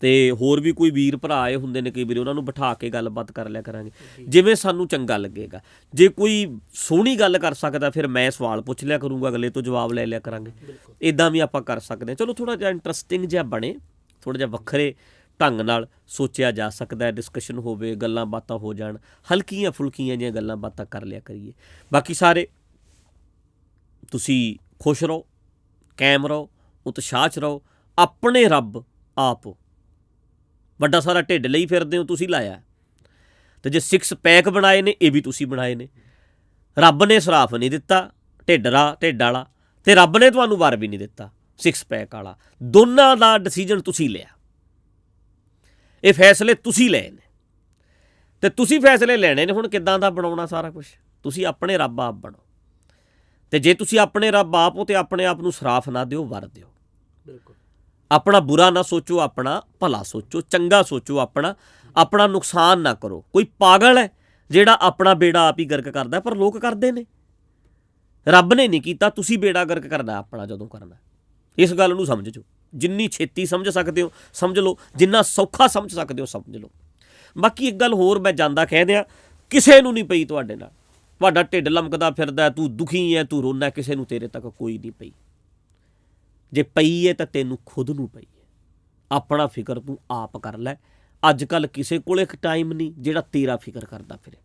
ਤੇ ਹੋਰ ਵੀ ਕੋਈ ਵੀਰ ਭਰਾ ਆਏ ਹੁੰਦੇ ਨੇ ਕਈ ਵਾਰੀ, ਉਹਨਾਂ ਨੂੰ ਬਿਠਾ ਕੇ ਗੱਲਬਾਤ ਕਰ ਲਿਆ ਕਰਾਂਗੇ ਜਿਵੇਂ ਸਾਨੂੰ ਚੰਗਾ ਲੱਗੇਗਾ। ਜੇ ਕੋਈ ਸੋਹਣੀ ਗੱਲ ਕਰ ਸਕਦਾ ਫਿਰ ਮੈਂ ਸਵਾਲ ਪੁੱਛ ਲਿਆ ਕਰੂੰਗਾ, ਅਗਲੇ ਤੋਂ ਜਵਾਬ ਲੈ ਲਿਆ ਕਰਾਂਗੇ, ਇੱਦਾਂ ਵੀ ਆਪਾਂ ਕਰ ਸਕਦੇ ਹਾਂ। ਚਲੋ ਥੋੜ੍ਹਾ ਜਿਹਾ ਇੰਟਰਸਟਿੰਗ ਜਿਹਾ ਬਣੇ, ਥੋੜ੍ਹਾ ਜਿਹਾ ਵੱਖਰੇ ਢੰਗ ਨਾਲ ਸੋਚਿਆ ਜਾ ਸਕਦਾ ਹੈ, ਡਿਸਕਸ਼ਨ ਹੋਵੇ, ਗੱਲਾਂ ਬਾਤਾਂ ਹੋ ਜਾਣ, ਹਲਕੀਆਂ ਫੁਲਕੀਆਂ ਜਿਹੀਆਂ ਗੱਲਾਂ ਬਾਤਾਂ ਕਰ ਲਿਆ ਕਰੀਏ। ਬਾਕੀ ਸਾਰੇ ਤੁਸੀਂ ਖੁਸ਼ ਰਹੋ, ਕਾਇਮ ਰਹੋ, ਉਤਸ਼ਾਹ 'ਚ ਰਹੋ, ਆਪਣੇ ਰੱਬ ਆਪ ਹੋ। ਵੱਡਾ ਸਾਰਾ ਢਿੱਡ ਲਈ ਫਿਰਦੇ ਹੋ, ਤੁਸੀਂ ਲਾਇਆ, ਤੇ ਜੇ 6 ਪੈਕ ਬਣਾਏ ਨੇ ਇਹ ਵੀ ਤੁਸੀਂ ਬਣਾਏ ਨੇ, ਰੱਬ ਨੇ ਸਰਾਫ ਨਹੀਂ ਦਿੱਤਾ ਢਿੱਡ ਵਾਲਾ, ਤੇ ਰੱਬ ਨੇ ਤੁਹਾਨੂੰ ਵਰ ਵੀ ਨਹੀਂ ਦਿੱਤਾ 6 ਪੈਕ ਵਾਲਾ। ਦੋਨਾਂ ਦਾ ਡਿਸੀਜਨ ਤੁਸੀਂ ਲਿਆ, ਇਹ ਫੈਸਲੇ ਤੁਸੀਂ ਲਏ ਨੇ, ਤੇ ਤੁਸੀਂ ਫੈਸਲੇ ਲੈਣੇ ਨੇ ਹੁਣ ਕਿੱਦਾਂ ਦਾ ਬਣਾਉਣਾ ਸਾਰਾ ਕੁਝ। ਤੁਸੀਂ ਆਪਣੇ ਰੱਬ ਆਪ ਬਣੋ, ਤੇ ਜੇ ਤੁਸੀਂ ਆਪਣੇ ਰੱਬ ਆਪ ਹੋ ਤੇ ਆਪਣੇ ਆਪ ਨੂੰ ਸਰਾਫ ਨਾ ਦਿਓ, ਵਰ ਦਿਓ। ਬਿਲਕੁਲ ਆਪਣਾ ਬੁਰਾ ਨਾ ਸੋਚੋ, ਆਪਣਾ ਭਲਾ ਸੋਚੋ, ਚੰਗਾ ਸੋਚੋ, ਆਪਣਾ ਨੁਕਸਾਨ ਨਾ ਕਰੋ। ਕੋਈ ਪਾਗਲ ਹੈ ਜਿਹੜਾ ਆਪਣਾ ਬੇੜਾ ਆਪ ਹੀ ਗਰਕ ਕਰਦਾ, ਪਰ ਲੋਕ ਕਰਦੇ ਨੇ। ਰੱਬ ਨੇ ਨਹੀਂ ਕੀਤਾ, ਤੁਸੀਂ ਬੇੜਾ ਗਰਕ ਕਰਨਾ ਆਪਣਾ ਜਦੋਂ ਕਰਨਾ। ਇਸ ਗੱਲ ਨੂੰ ਸਮਝ ਜੋ, ਜਿੰਨੀ ਛੇਤੀ ਸਮਝ ਸਕਦੇ ਹੋ ਸਮਝ ਲਓ, ਜਿੰਨਾ ਸੌਖਾ ਸਮਝ ਸਕਦੇ ਹੋ ਸਮਝ ਲਓ। ਬਾਕੀ ਇੱਕ ਗੱਲ ਹੋਰ ਮੈਂ ਜਾਂਦਾ ਕਹਿ ਦਿਆਂ, ਕਿਸੇ ਨੂੰ ਨਹੀਂ ਪਈ ਤੁਹਾਡੇ ਨਾਲ, ਤੁਹਾਡਾ ਢਿੱਡ ਲਮਕਦਾ ਫਿਰਦਾ, ਤੂੰ ਦੁਖੀ ਹੈ, ਤੂੰ ਰੋਣਾ, ਕਿਸੇ ਨੂੰ ਤੇਰੇ ਤੱਕ ਕੋਈ ਨਹੀਂ ਪਈ। ਜੇ ਪਈ ਹੈ ਤਾਂ ਤੈਨੂੰ ਖੁਦ ਨੂੰ ਪਈ ਹੈ। ਆਪਣਾ ਫਿਕਰ ਤੂੰ ਆਪ ਕਰ ਲੈ। ਅੱਜ ਕੱਲ੍ਹ ਕਿਸੇ ਕੋਲ ਇੱਕ ਟਾਈਮ ਨਹੀਂ ਜਿਹੜਾ ਤੇਰਾ ਫਿਕਰ ਕਰਦਾ ਫਿਰੇ।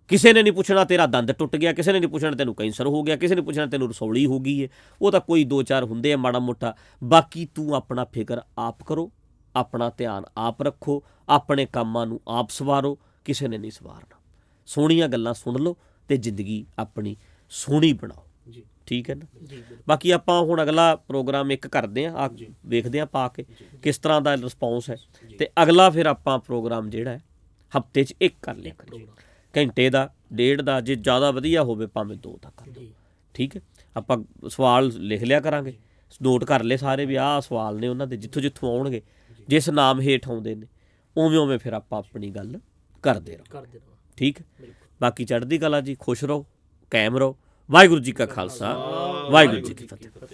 ਕਿਸੇ ਨੇ ਨਹੀਂ ਪੁੱਛਣਾ ਤੇਰਾ ਦੰਦ ਟੁੱਟ ਗਿਆ, ਕਿਸੇ ਨੇ ਨਹੀਂ ਪੁੱਛਣਾ ਤੈਨੂੰ ਕੈਂਸਰ ਹੋ ਗਿਆ, ਕਿਸੇ ਨੇ ਪੁੱਛਣਾ ਤੈਨੂੰ ਰਸੌਲੀ ਹੋ ਗਈ ਹੈ। ਉਹ ਤਾਂ ਕੋਈ 2-4 ਹੁੰਦੇ ਆ ਮਾੜਾ ਮੋਟਾ। ਬਾਕੀ ਤੂੰ ਆਪਣਾ ਫਿਕਰ ਆਪ ਕਰੋ, ਆਪਣਾ ਧਿਆਨ ਆਪ ਰੱਖੋ, ਆਪਣੇ ਕੰਮਾਂ ਨੂੰ ਆਪ ਸਵਾਰੋ, ਕਿਸੇ ਨੇ ਨਹੀਂ ਸਵਾਰਨਾ। ਸੋਹਣੀਆਂ ਗੱਲਾਂ ਸੁਣ ਲਓ ਤੇ ਜ਼ਿੰਦਗੀ ਆਪਣੀ ਸੋਹਣੀ ਬਣਾਓ। ਜੀ ਠੀਕ ਹੈ ਨਾ। ਜੀ ਬਾਕੀ ਆਪਾਂ ਹੁਣ ਅਗਲਾ ਪ੍ਰੋਗਰਾਮ ਇੱਕ ਕਰਦੇ ਹਾਂ, ਵੇਖਦੇ ਹਾਂ ਪਾ ਕੇ ਕਿਸ ਤਰ੍ਹਾਂ ਦਾ ਰਿਸਪੌਂਸ ਹੈ, ਤੇ ਅਗਲਾ ਫਿਰ ਆਪਾਂ ਪ੍ਰੋਗਰਾਮ ਜਿਹੜਾ ਹੈ ਹਫ਼ਤੇ 'ਚ ਇੱਕ ਕਰ ਲਿਆ ਕਰੀਏ, ਘੰਟੇ ਦਾ, 1.5 ਦਾ, ਜੇ ਜ਼ਿਆਦਾ ਵਧੀਆ ਹੋਵੇ ਭਾਵੇਂ 2 ਦਾ ਕਰ ਲਓ। ਠੀਕ ਹੈ, ਆਪਾਂ ਸਵਾਲ ਲਿਖ ਲਿਆ ਕਰਾਂਗੇ, ਨੋਟ ਕਰ ਲਏ ਸਾਰੇ ਵੀ ਆਹ ਸਵਾਲ ਨੇ ਉਹਨਾਂ ਦੇ, ਜਿੱਥੋਂ ਆਉਣਗੇ, ਜਿਸ ਨਾਮ ਹੇਠ ਆਉਂਦੇ ਨੇ ਉਵੇਂ ਫਿਰ ਆਪਾਂ ਆਪਣੀ ਗੱਲ ਕਰਦੇ ਰਹੋ। ਠੀਕ ਹੈ, ਬਾਕੀ ਚੜ੍ਹਦੀ ਕਲਾ ਜੀ, ਖੁਸ਼ ਰਹੋ, ਕਾਇਮ ਰਹੋ। ਵਾਹਿਗੁਰੂ ਜੀ ਕਾ ਖਾਲਸਾ, ਵਾਹਿਗੁਰੂ ਜੀ ਕੀ ਫਤਿਹ।